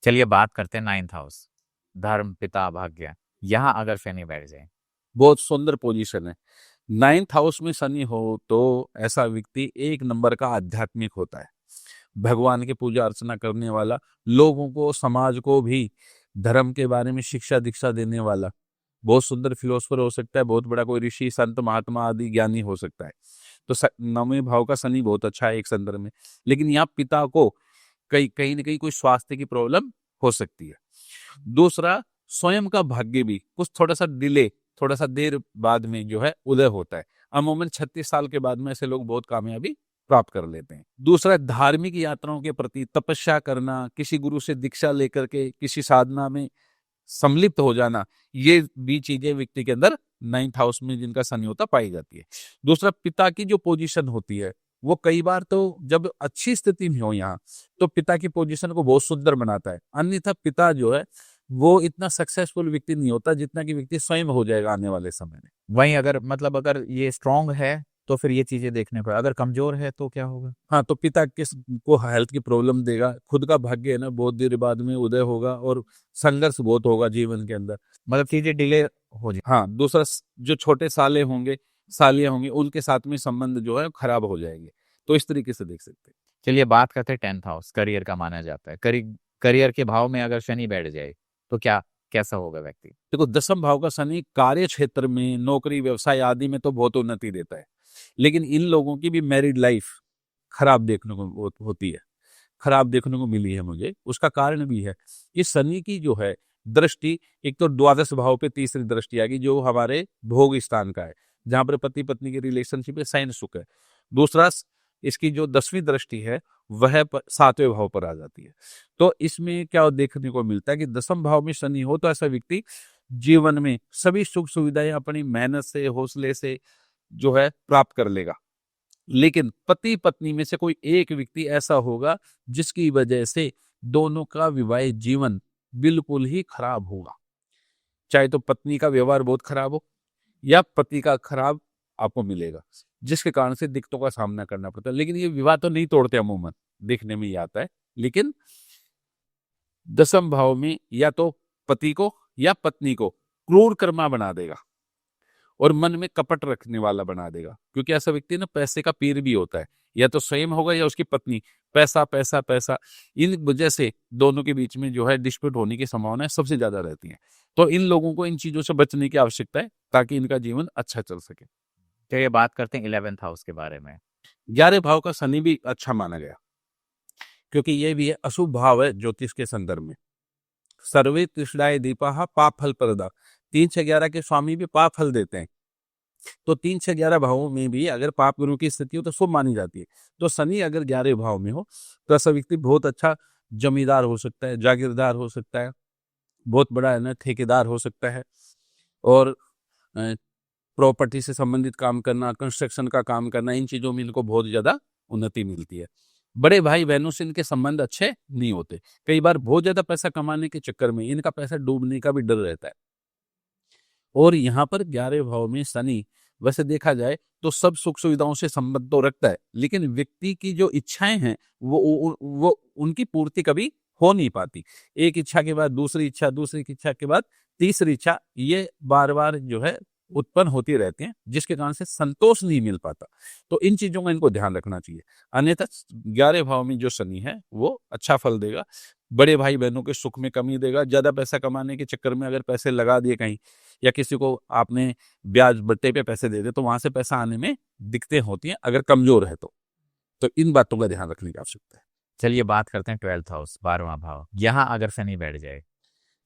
चलिए बात करते हैं 9th हाउस, धर्म, पिता, भाग्य। यहाँ अगर शनि बैठ जाए, बहुत सुंदर पोजीशन है। 9th हाउस में शनि हो तो ऐसा व्यक्ति एक नंबर का आध्यात्मिक होता है, भगवान की पूजा अर्चना करने वाला, लोगों को, समाज को भी धर्म के बारे में शिक्षा दीक्षा देने वाला, बहुत सुंदर फिलोसफर हो सकता है, बहुत बड़ा कोई ऋषि संत महात्मा आदि ज्ञानी हो सकता है। तो 9वें भाव का शनि बहुत अच्छा है एक संदर्भ में। लेकिन यहाँ पिता को कहीं ना कहीं कोई स्वास्थ्य की प्रॉब्लम हो सकती है। दूसरा, स्वयं का भाग्य भी कुछ थोड़ा सा डिले, थोड़ा सा देर बाद में जो है उदय होता है। अमूमन 36 साल के बाद में ऐसे लोग बहुत कामयाबी प्राप्त कर लेते हैं। दूसरा, धार्मिक यात्राओं के प्रति तपस्या करना, किसी गुरु से दीक्षा लेकर के किसी साधना में सम्मिलित हो जाना, ये भी चीजें व्यक्ति के अंदर 9th हाउस में जिनका शनि होता पाई जाती है। दूसरा, पिता की जो पोजीशन होती है वो कई बार तो जब अच्छी स्थिति में हो यहाँ, तो पिता की पोजीशन को बहुत सुंदर बनाता है, अन्यथा पिता जो है वो इतना सक्सेसफुल व्यक्ति नहीं होता जितना कि व्यक्ति स्वयं हो जाएगा आने वाले समय में। वहीं अगर मतलब अगर ये स्ट्रांग है तो फिर ये चीजें देखने पर, अगर कमजोर है तो क्या होगा? हाँ, तो पिता किस को हेल्थ की प्रॉब्लम देगा, खुद का भाग्य है ना, बहुत देर बाद में उदय होगा और संघर्ष बहुत होगा जीवन के अंदर, मतलब चीजें डिले हो जाए। हाँ। दूसरा, जो छोटे साले होंगे, सालियां होंगी, उनके साथ में संबंध जो है खराब हो जाएंगे। तो इस तरीके से देख सकते हैं। चलिए बात करते हैं 10th हाउस, करियर का माना जाता है। करियर के भाव में अगर शनि बैठ जाए तो क्या कैसा होगा व्यक्ति? देखो, 10वें भाव का शनि कार्य क्षेत्र में, नौकरी व्यवसाय आदि में तो बहुत उन्नति देता है, लेकिन इन लोगों की भी मैरिड लाइफ खराब देखने को होती है, खराब देखने को मिली है मुझे। उसका कारण भी है कि शनि की जो है दृष्टि, एक तो द्वादश भाव पे तीसरी दृष्टि आ गई जो हमारे भोग स्थान का है, जहां पर पति पत्नी की रिलेशनशिप है, शयन सुख है। दूसरा, इसकी जो 10वीं दृष्टि है वह 7वें भाव पर आ जाती है। तो इसमें क्या देखने को मिलता है कि 10वें भाव में शनि हो तो ऐसा व्यक्ति जीवन में सभी सुख सुविधाएं अपनी मेहनत से, हौसले से जो है प्राप्त कर लेगा। लेकिन पति पत्नी में से कोई एक व्यक्ति ऐसा होगा जिसकी वजह से दोनों का विवाहित जीवन बिल्कुल ही खराब होगा, चाहे तो पत्नी का व्यवहार बहुत खराब हो या पति का खराब आपको मिलेगा, जिसके कारण से दिक्कतों का सामना करना पड़ता है। लेकिन ये विवाह तो नहीं तोड़ते, अमूमन देखने में ही आता है। लेकिन 10वें भाव में या तो पति को या पत्नी को क्रूर कर्मा बना देगा और मन में कपट रखने वाला बना देगा, क्योंकि ऐसा व्यक्ति ना पैसे का पीर भी होता है, या तो स्वयं होगा या उसकी पत्नी। पैसा पैसा पैसा, इन वजह से दोनों के बीच में जो है डिस्प्यूट होने की संभावनाएं सबसे ज्यादा रहती हैं। तो इन लोगों को इन चीजों से बचने की आवश्यकता है ताकि इनका जीवन अच्छा चल सके। तो ये बात करते हैं 11th हाउस के बारे में। 11वें भाव का शनि भी अच्छा माना गया, क्योंकि ये भी है अशुभ भाव है ज्योतिष के संदर्भ में। सर्वे तृष्णाय दीपा पाप फल प्रदा, 3 से 11 के स्वामी भी पाप फल देते हैं। तो 3 से 11 भावों में भी अगर पाप गुरु की स्थिति हो तो शुभ मानी जाती है। तो शनि अगर 11 भाव में हो तो ऐसा व्यक्ति बहुत अच्छा जमींदार हो सकता है, जागीरदार हो सकता है, बहुत बड़ा है ना ठेकेदार हो सकता है, और प्रॉपर्टी से संबंधित काम करना, कंस्ट्रक्शन का काम करना, इन चीजों में इनको बहुत ज्यादा उन्नति मिलती है। बड़े भाई बहनों से इनके संबंध अच्छे नहीं होते, कई बार बहुत ज्यादा पैसा कमाने के चक्कर में इनका पैसा डूबने का भी डर रहता है। और यहाँ पर 11वें भाव में शनि, वैसे देखा जाए तो सब सुख सुविधाओं से संबंध तो रखता है, लेकिन व्यक्ति की जो इच्छाएं हैं वो उनकी पूर्ति कभी हो नहीं पाती। एक इच्छा के बाद दूसरी इच्छा, दूसरी इच्छा के बाद तीसरी इच्छा, ये बार बार जो है उत्पन्न होती रहती हैं, जिसके कारण से संतोष नहीं मिल पाता। तो इन चीजों का इनको ध्यान रखना चाहिए, अन्यथा 11वें भाव में जो शनि है वो अच्छा फल देगा। बड़े भाई बहनों के सुख में कमी देगा। ज्यादा पैसा कमाने के चक्कर में अगर पैसे लगा दिए कहीं, या किसी को आपने ब्याज बट्टे पे पैसे दे दे, तो वहां से पैसा आने में दिक्कतें होती हैं अगर कमजोर है तो इन बातों का ध्यान रखने की आवश्यकता है। चलिए बात करते हैं 12th हाउस, 12वां भाव। यहाँ अगर शनि बैठ जाए,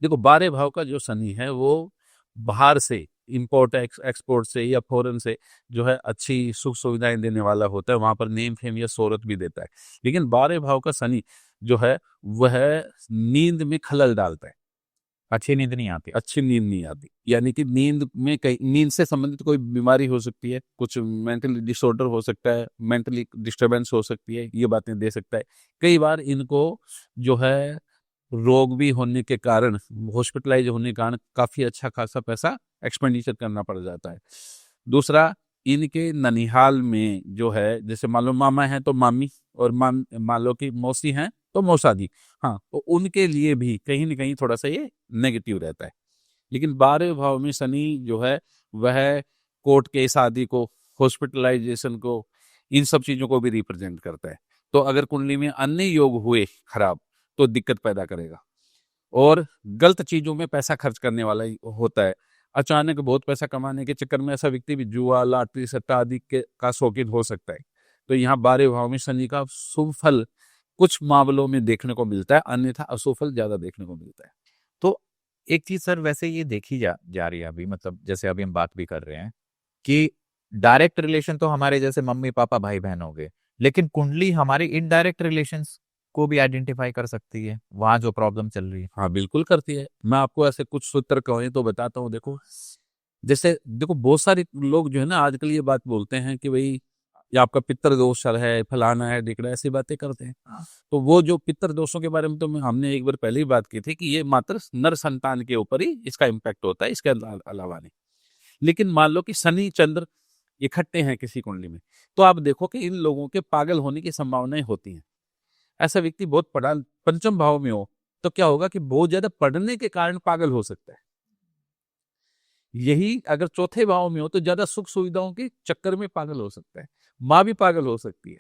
देखो 12 भाव का जो शनि है वो बाहर से, इंपोर्ट एक्सपोर्ट से या फॉरेन से जो है अच्छी सुख सुविधाएं देने वाला होता है, वहां पर नेम फेम या शोहरत भी देता है। लेकिन 12 भाव का शनि जो है वह नींद में खलल डालता है, अच्छी नींद नहीं आती। अच्छी नींद नहीं आती, यानी कि नींद में कई, नींद से संबंधित कोई बीमारी हो सकती है, कुछ मेंटली डिसऑर्डर हो सकता है, मेंटली डिस्टरबेंस हो सकती है, ये बातें दे सकता है। कई बार इनको जो है रोग भी होने के कारण, हॉस्पिटलाइज होने के कारण काफी अच्छा खासा पैसा एक्सपेंडिचर करना पड़ जाता है। दूसरा, इनके ननिहाल में जो है, जैसे मान लो मामा है तो मामी, और मान लो कि मौसी हैं तो मौसादी, हाँ, तो उनके लिए भी कहीं ना कहीं थोड़ा सा ये नेगेटिव रहता है। लेकिन 12वें भाव में शनि जो है वह कोर्ट केस आदि को, हॉस्पिटलाइजेशन को, इन सब चीजों को भी रिप्रेजेंट करता है। तो अगर कुंडली में अन्य योग हुए खराब तो दिक्कत पैदा करेगा, और गलत चीजों में पैसा खर्च करने वाला ही होता है। अचानक बहुत पैसा कमाने के चक्कर में ऐसा व्यक्ति भी जुआ, लॉटरी, सट्टा आदि के का शौकीन हो सकता है। तो यहाँ 12वें भाव में शनि का शुभ फल कुछ मामलों में देखने को मिलता है, अन्यथा अशुभ फल ज्यादा देखने को मिलता है। तो एक चीज सर वैसे ये देखी जा रही है अभी, मतलब जैसे अभी हम बात भी कर रहे हैं कि डायरेक्ट रिलेशन तो हमारे जैसे मम्मी पापा भाई बहन हो गए, लेकिन कुंडली हमारी इनडायरेक्ट रिलेशंस को भी आइडेंटिफाई कर सकती है, वहां जो प्रॉब्लम चल रही है। हाँ, बिल्कुल करती है। मैं आपको ऐसे कुछ सूत्र कहें तो बताता हूँ। देखो, जैसे देखो बहुत सारे लोग जो है ना आजकल ये बात बोलते हैं कि भाई ये आपका पितृ दोष है, फलाना है, ढिकड़ा, ऐसी बातें करते हैं। तो वो जो पितृ दोषों के बारे में तो हमने एक बार पहले ही बात की थी कि ये मात्र नर संतान के ऊपर ही इसका इम्पैक्ट होता है, इसके अलावा नहीं। लेकिन मान लो कि शनि चंद्र इकट्ठे हैं किसी कुंडली में, तो आप देखो कि इन लोगों के पागल होने की संभावनाएं होती हैं। ऐसा व्यक्ति बहुत पढ़ा, पंचम भाव में हो तो क्या होगा कि बहुत ज्यादा पढ़ने के कारण पागल हो सकता है। यही अगर चौथे भाव में हो तो ज्यादा सुख सुविधाओं के चक्कर में पागल हो सकता है। माँ भी पागल हो सकती है।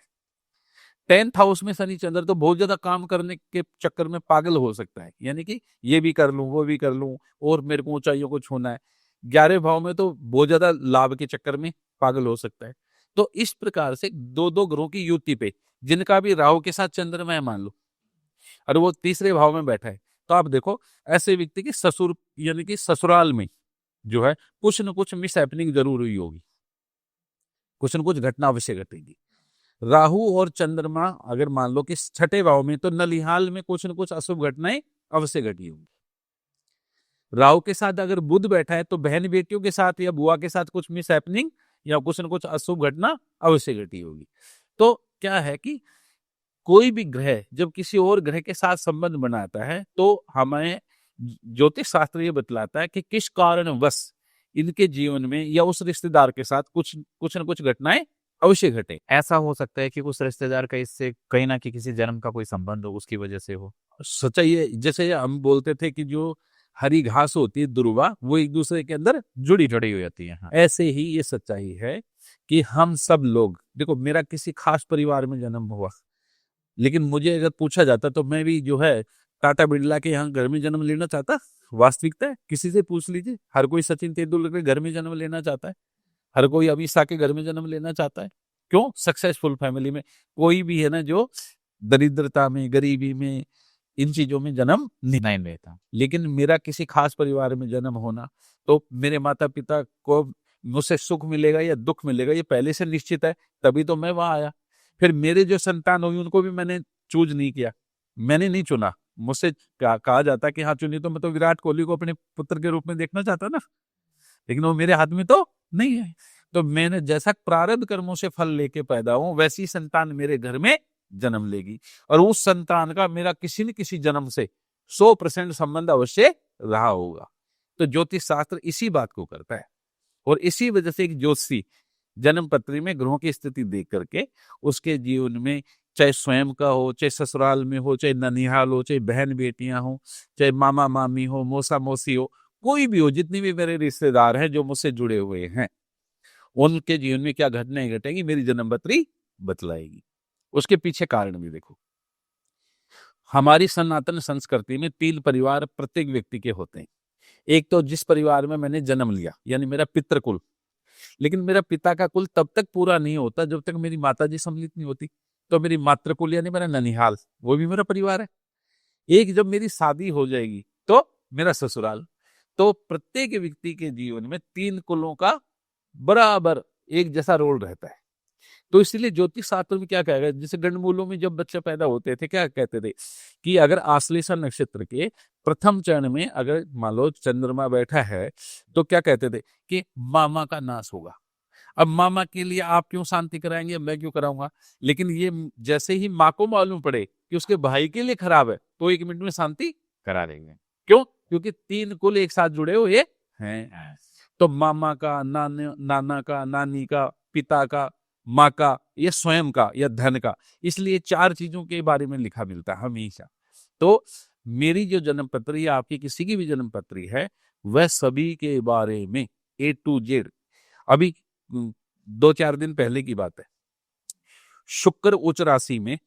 10th हाउस में शनि चंद्र तो बहुत ज्यादा काम करने के चक्कर में पागल हो सकता है, यानी कि ये भी कर लूं, वो भी कर लूं, और मेरे को ऊंचाइयों को छूना है। 11वें भाव में तो बहुत ज्यादा लाभ के चक्कर में पागल हो सकता है। तो इस प्रकार से दो दो ग्रहों की युति पे, जिनका भी राहु के साथ चंद्रमा है मान लो, और वो तीसरे भाव में बैठा है, तो आप देखो ऐसे व्यक्ति की ससुर यानी कि ससुराल में जो है कुछ न कुछ मिस हैपनिंग जरूर हुई होगी, कुछ न कुछ घटना अवश्य घटेगी। राहु और चंद्रमा अगर मान लो कि छठे भाव में, तो नलिहाल में कुछ न कुछ अशुभ घटनाएं अवश्य घटी होगी। राहु के साथ अगर बुध बैठा है तो बहन बेटियों के साथ या बुआ के साथ कुछ मिस हैपनिंग या कुछ न कुछ अशुभ घटना अवश्य घटी होगी। तो क्या है कि कोई भी ग्रह जब किसी और ग्रह के साथ संबंध बनाता है तो हमें ज्योतिष शास्त्र ये बतलाता है कि किस कारणवश इनके जीवन में या उस रिश्तेदार के साथ कुछ कुछ न कुछ घटनाएं अवश्य घटे। ऐसा हो सकता है कि उस रिश्तेदार का इससे कहीं ना किसी जन्म का कोई संबंध हो, उसकी वजह से हो। सच्चाई है, जैसे हम बोलते थे कि जो हरी घास होती है दुर्वा, वो एक दूसरे के अंदर जुड़ी जुड़ी हुई होती है। हाँ। ऐसे ही ये सच्चाई है कि हम सब लोग, देखो मेरा किसी खास परिवार में जन्म हुआ, लेकिन मुझे अगर पूछा जाता तो मैं भी जो है टाटा बिरला के यहाँ घर में जन्म लेना चाहता। वास्तविकता है, किसी से पूछ लीजिए, हर कोई सचिन तेंदुलकर के घर में जन्म लेना चाहता है, हर कोई अमित शाह के घर में जन्म लेना चाहता है। क्यों? सक्सेसफुल फैमिली में। कोई भी है ना जो दरिद्रता में, गरीबी में, इन चीजों में जन्म नहीं लेता। लेकिन मेरा किसी खास परिवार में जन्म होना, तो मेरे माता पिता को मुझसे सुख मिलेगा या दुख मिलेगा ये पहले से निश्चित है, तभी तो मैं वहां आया। फिर मेरे जो संतान हुई उनको भी मैंने चूज नहीं किया, मैंने नहीं चुना। मुझसे कहा जाता कि हाँ चुनी, तो मैं तो विराट कोहली को अपने पुत्र के रूप में देखना चाहता ना, लेकिन वो मेरे हाथ में तो नहीं है। तो मैंने जैसा प्रारब्ध कर्मों से फल लेके पैदा हूं, वैसी संतान मेरे घर में जन्म लेगी, और उस संतान का मेरा किसी न किसी जन्म से 100% संबंध अवश्य रहा होगा। तो ज्योतिष शास्त्र इसी बात को करता है, और इसी वजह से एक ज्योतिषी जन्म पत्री में ग्रहों की स्थिति देख करके उसके जीवन में, चाहे स्वयं का हो, चाहे ससुराल में हो, चाहे ननिहाल हो, चाहे बहन बेटियां हो, चाहे मामा मामी हो, मौसा मौसी हो, कोई भी हो, जितनी भी मेरे रिश्तेदार हैं जो मुझसे जुड़े हुए हैं, उनके जीवन में क्या घटनाएं घटेंगी मेरी जन्म पत्री बतलाएगी। उसके पीछे कारण भी देखो। हमारी सनातन संस्कृति में 3 परिवार प्रत्येक व्यक्ति के होते हैं। एक तो जिस परिवार में मैंने जन्म लिया, यानी मेरा पितृकुल, लेकिन मेरा पिता का कुल तब तक पूरा नहीं होता जब तक मेरी माता जी सम्मिलित नहीं होती। तो मेरी मातृकुल यानी मेरा ननिहाल, वो भी मेरा परिवार है। एक जब मेरी शादी हो जाएगी तो मेरा ससुराल। तो प्रत्येक व्यक्ति के जीवन में 3 कुलों का बराबर एक जैसा रोल रहता है। तो इसलिए ज्योतिष शास्त्र में क्या कहेगा, जैसे गणमूलों में जब बच्चे पैदा होते थे क्या कहते थे कि अगर आश्लेषा नक्षत्र के प्रथम चरण में अगर मान लो चंद्रमा बैठा है तो क्या कहते थे कि मामा का नाश होगा। अब मामा के लिए आप क्यों शांति कराएंगे, मैं क्यों कराऊंगा। लेकिन ये जैसे ही माँ को मालूम पड़े कि उसके भाई के लिए खराब है, तो 1 मिनट में शांति करा देंगे। क्यों? क्योंकि 3 कुल एक साथ जुड़े हुए हैं। तो मामा का, नाना का, नानी का, पिता का, माँ का, या स्वयं का, या धन का, इसलिए 4 चीजों के बारे में लिखा मिलता है हमेशा। तो मेरी जो जन्म पत्री या आपकी किसी की भी जन्म पत्री है, वह सभी के बारे में A to Z। अभी 2-4 दिन पहले की बात है, शुक्र उच्च राशि में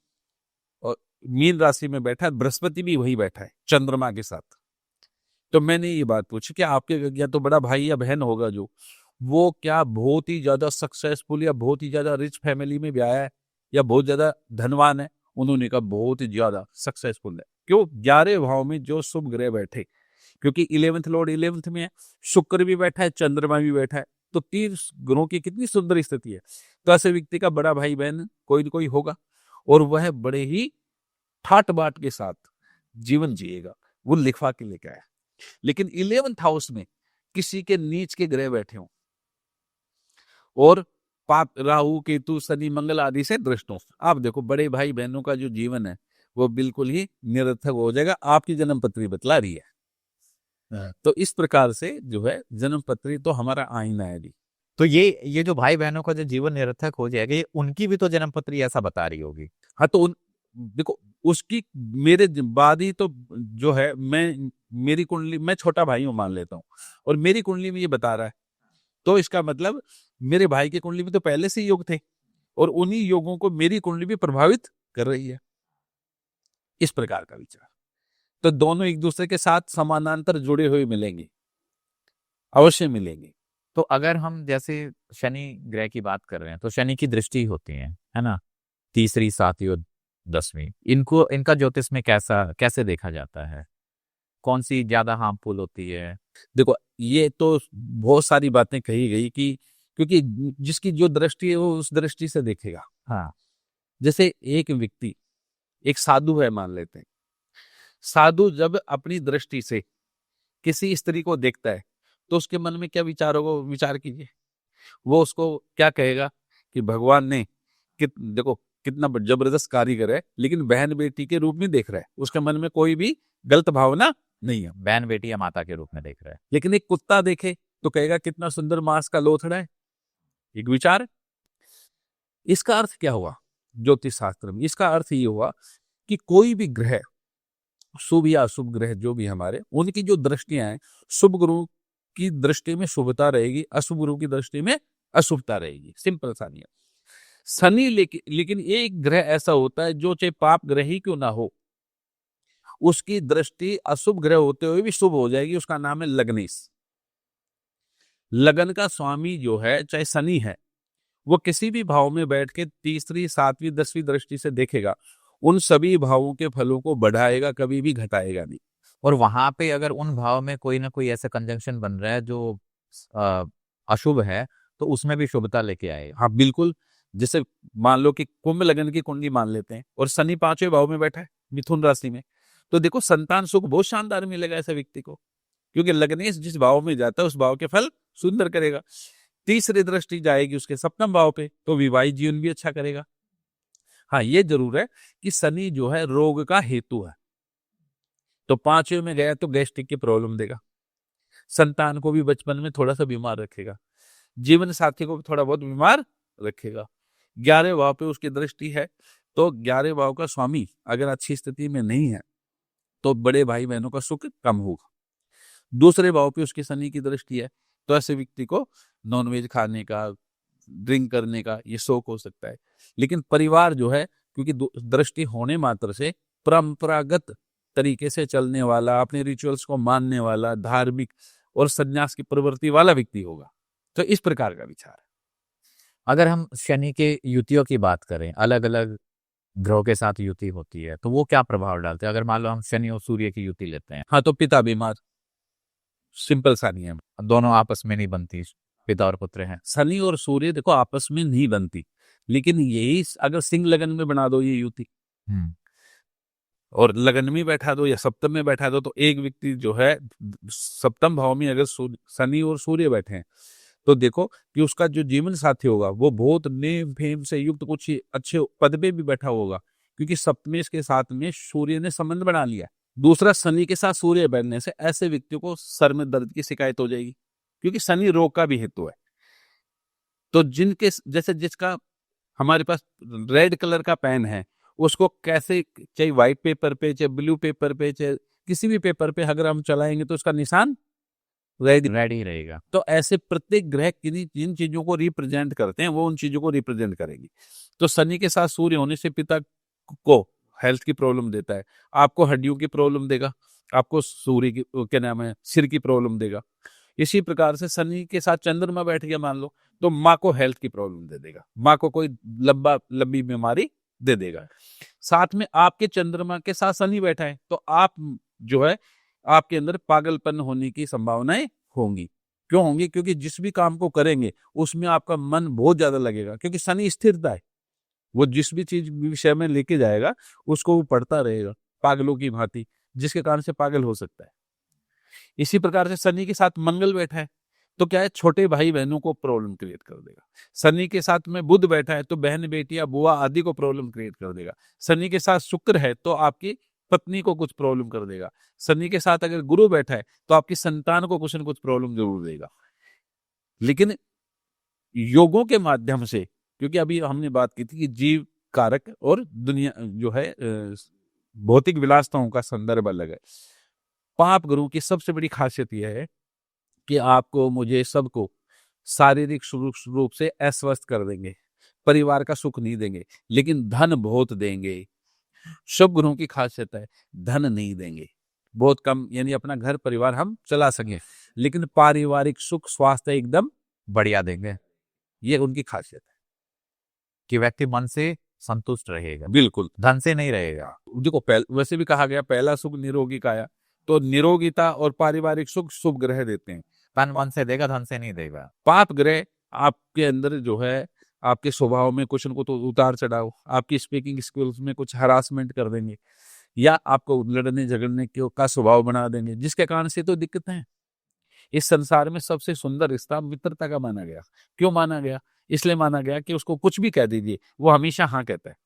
और मीन राशि में बैठा है, बृहस्पति भी वही बैठा है चंद्रमा के साथ। तो मैंने ये बात पूछी कि आपके या तो बड़ा भाई या बहन होगा जो, वो क्या बहुत ही ज्यादा सक्सेसफुल या बहुत ही ज्यादा रिच फैमिली में ब्याह है या बहुत ज्यादा धनवान है? उन्होंने कहा बहुत ही ज्यादा सक्सेसफुल है। क्यों? 11 भाव में जो शुभ ग्रह बैठे, क्योंकि 11th लॉर्ड 11th में है, शुक्र भी बैठा है, चंद्रमा भी बैठा है, तो 3 ग्रहों की कितनी सुंदर स्थिति है। तो ऐसे व्यक्ति का बड़ा भाई बहन कोई न कोई होगा और वह बड़े ही ठाट बाट के साथ जीवन जिएगा। वो लिखवा के लेके आया। लेकिन 11th हाउस में किसी के नीच के ग्रह बैठे हों और पाप, राहु, केतु, शनि, मंगल आदि से दृष्ट हों, आप देखो बड़े भाई बहनों का जो जीवन है वो बिल्कुल ही निरर्थक हो जाएगा। आपकी जन्म पत्री बतला रही है। तो इस प्रकार से जो है जन्म पत्री तो हमारा आईना है जी। तो ये जो भाई बहनों का जो जीवन निरर्थक हो जाएगा, ये उनकी भी तो जन्म पत्री ऐसा बता रही होगी। हाँ, तो देखो उसकी मेरे बाद ही तो जो है, मेरी कुंडली, मैं छोटा भाई हूं मान लेता हूँ, और मेरी कुंडली में ये बता रहा है, तो इसका मतलब मेरे भाई की कुंडली में तो पहले से ही योग थे और उन्हीं योगों को मेरी कुंडली भी प्रभावित कर रही है। इस प्रकार का विचार। तो दोनों एक दूसरे के साथ समानांतर जुड़े हुए मिलेंगे, अवश्य मिलेंगे। तो अगर हम जैसे शनि ग्रह की बात कर रहे हैं, तो शनि की दृष्टि होती है ना, 3री, 7वीं और 10वीं, इनका ज्योतिष में कैसे देखा जाता है? कौन सी ज्यादा हार्मफुल होती है? देखो, ये तो बहुत सारी बातें कही गई कि क्योंकि जिसकी जो दृष्टि है वो उस दृष्टि से देखेगा। हाँ, जैसे एक व्यक्ति, एक साधु है मान लेते हैं, साधु जब अपनी दृष्टि से किसी स्त्री को देखता है तो उसके मन में क्या विचार होगा, विचार कीजिए। वो उसको क्या कहेगा कि भगवान ने देखो कितना जबरदस्त कारीगर है, लेकिन बहन बेटी के रूप में देख रहा है, उसके मन में कोई भी गलत भावना नहीं है, बहन बेटी या माता के रूप में देख रहा है। लेकिन एक कुत्ता देखे तो कहेगा कितना सुंदर मांस का लोथड़ा है, एक विचार। इसका अर्थ क्या हुआ ज्योतिष शास्त्र में? इसका अर्थ ये हुआ कि कोई भी ग्रह, शुभ या अशुभ ग्रह जो भी हमारे, उनकी जो दृष्टियां हैं, शुभ गुरु की दृष्टि में शुभता रहेगी, अशुभ गुरु की दृष्टि में अशुभता रहेगी। सिंपल सा नियम। शनि लेकिन एक ग्रह ऐसा होता है जो चाहे पाप ग्रह ही क्यों ना हो, उसकी दृष्टि अशुभ ग्रह होते हुए भी शुभ हो जाएगी। उसका नाम है लग्नेश। लगन का स्वामी जो है चाहे शनि है, वो किसी भी भाव में बैठ के 3री, 7वीं, 10वीं दृष्टि से देखेगा, उन सभी भावों के फलों को बढ़ाएगा, कभी भी घटाएगा नहीं। और वहां पे अगर उन भाव में कोई ना कोई ऐसा कंजंक्शन बन रहा है जो अशुभ है, तो उसमें भी शुभता लेके आएगा। हाँ बिल्कुल। जैसे मान लो कि कुंभ लगन की कुंडली मान लेते हैं और शनि 5वें भाव में बैठा है मिथुन राशि में, तो देखो संतान सुख बहुत शानदार मिलेगा ऐसे व्यक्ति को, क्योंकि लग्नेश जिस भाव में जाता है उस भाव के फल सुंदर करेगा। 3री दृष्टि जाएगी उसके 7वें भाव पे, तो विवाहित जीवन भी अच्छा करेगा। हाँ, ये जरूर है कि शनि जो है रोग का हेतु है, तो 5वें में गया तो गैस्ट्रिक की प्रॉब्लम देगा, संतान को भी बचपन में थोड़ा सा बीमार रखेगा, जीवन साथी को भी थोड़ा बहुत बीमार रखेगा। 11वें भाव पे उसकी दृष्टि है, तो 11वें भाव का स्वामी अगर अच्छी स्थिति में नहीं है तो बड़े भाई बहनों का सुख कम होगा। 2रे भाव पे उसकी शनि की दृष्टि है, तो ऐसे व्यक्ति को नॉनवेज खाने का, ड्रिंक करने का ये शौक हो सकता है। लेकिन परिवार जो है, क्योंकि दृष्टि होने मात्र से परंपरागत तरीके से चलने वाला, अपने रिचुअल्स को मानने वाला, धार्मिक और संन्यास की प्रवृत्ति वाला व्यक्ति होगा। तो इस प्रकार का विचार है। अगर हम शनि के युतियों की बात करें, अलग अलग ग्रहों के साथ युति होती है, तो वो क्या प्रभाव डालते हैं? अगर मान लो हम शनि और सूर्य की युति लेते हैं, हाँ, तो पिता बीमार, सिंपल सा नियम। दोनों आपस में नहीं बनती, पिता और पुत्र हैं। शनि और सूर्य देखो आपस में नहीं बनती, लेकिन यही अगर सिंह लगन में बना दो ये युति और लगन में बैठा दो या सप्तम में बैठा दो, तो एक व्यक्ति जो है 7वें भाव में अगर शनि और सूर्य बैठे हैं, तो देखो कि उसका जो जीवन साथी होगा वो बहुत नेम फेम से युक्त कुछ अच्छे पद पे भी बैठा होगा, क्योंकि सप्तमेश के साथ में सूर्य ने संबंध बना लिया। दूसरा, शनि के साथ सूर्य बैठने से ऐसे व्यक्तियों को सर में दर्द की शिकायत हो जाएगी, क्योंकि शनि रोग का भी हेतु है। तो जिनके जैसे जिसका हमारे पास रेड कलर का पेन है, उसको कैसे, चाहे व्हाइट पेपर पे, चाहे ब्लू पेपर पे, चाहे किसी भी पेपर पे अगर हम चलाएंगे तो उसका निशान रेड ही रहेगा। तो ऐसे प्रत्येक ग्रह जिन चीजों को रिप्रेजेंट करते हैं वो उन चीजों को रिप्रेजेंट करेंगी। तो शनि के साथ सूर्य होने से पिता को हेल्थ की प्रॉब्लम देता है, आपको हड्डियों की प्रॉब्लम देगा, आपको सूर्य की क्या नाम है सिर की प्रॉब्लम देगा। इसी प्रकार से शनि के साथ चंद्रमा बैठ गया मान लो, तो माँ को हेल्थ की प्रॉब्लम दे देगा, माँ को कोई लंबी बीमारी दे देगा। साथ में आपके चंद्रमा के साथ शनि बैठा है तो आप जो है आपके अंदर पागलपन होने की संभावनाएं होंगी। क्यों होंगी? क्योंकि जिस भी काम को करेंगे उसमें आपका मन बहुत ज्यादा लगेगा, क्योंकि शनि स्थिरता है, वो जिस भी चीज विषय में लेके जाएगा उसको वो पढ़ता रहेगा पागलों की भांति, जिसके कारण से पागल हो सकता है। इसी प्रकार से शनि के साथ मंगल बैठा है तो क्या है, छोटे भाई बहनों को प्रॉब्लम क्रिएट कर देगा। शनि के साथ में बुध बैठा है तो बहन बेटियां बुआ आदि को प्रॉब्लम क्रिएट कर देगा। शनि के साथ शुक्र है तो आपकी पत्नी को कुछ प्रॉब्लम कर देगा। शनि के साथ अगर गुरु बैठा है तो आपकी संतान को कुछ न कुछ प्रॉब्लम जरूर देगा। लेकिन योगों के माध्यम से, क्योंकि अभी हमने बात की थी कि जीव कारक और दुनिया जो है भौतिक विलासताओं का संदर्भ अलग है। पाप ग्रहों की सबसे बड़ी खासियत यह है कि आपको, मुझे, सबको शारीरिक रूप से अस्वस्थ कर देंगे, परिवार का सुख नहीं देंगे, लेकिन धन बहुत देंगे। शुभ ग्रहों की खासियत है धन नहीं देंगे, बहुत कम, यानी अपना घर परिवार हम चला सकें, लेकिन पारिवारिक सुख स्वास्थ्य एकदम बढ़िया देंगे। ये उनकी खासियत है कि व्यक्ति मन से संतुष्ट रहेगा, बिल्कुल धन से नहीं रहेगा। देखो वैसे भी कहा गया पहला सुख निरोगी काया, तो निरोगिता और पारिवारिक सुख शुभ ग्रह देते हैं। तन मन से देगा, धन से नहीं देगा। पाप ग्रह आपके अंदर जो है आपके स्वभाव में कुछ न कुछ उतार चढ़ाव, आपकी स्पीकिंग स्किल्स में कुछ हरासमेंट कर देंगे, या आपको लड़ने झगड़ने का स्वभाव बना देंगे, जिसके कारण से तो दिक्कतें हैं। इस संसार में सबसे सुंदर रिश्ता मित्रता का माना गया। क्यों माना गया? इसलिए माना गया कि उसको कुछ भी कह दीजिए वो हमेशा हाँ कहता है,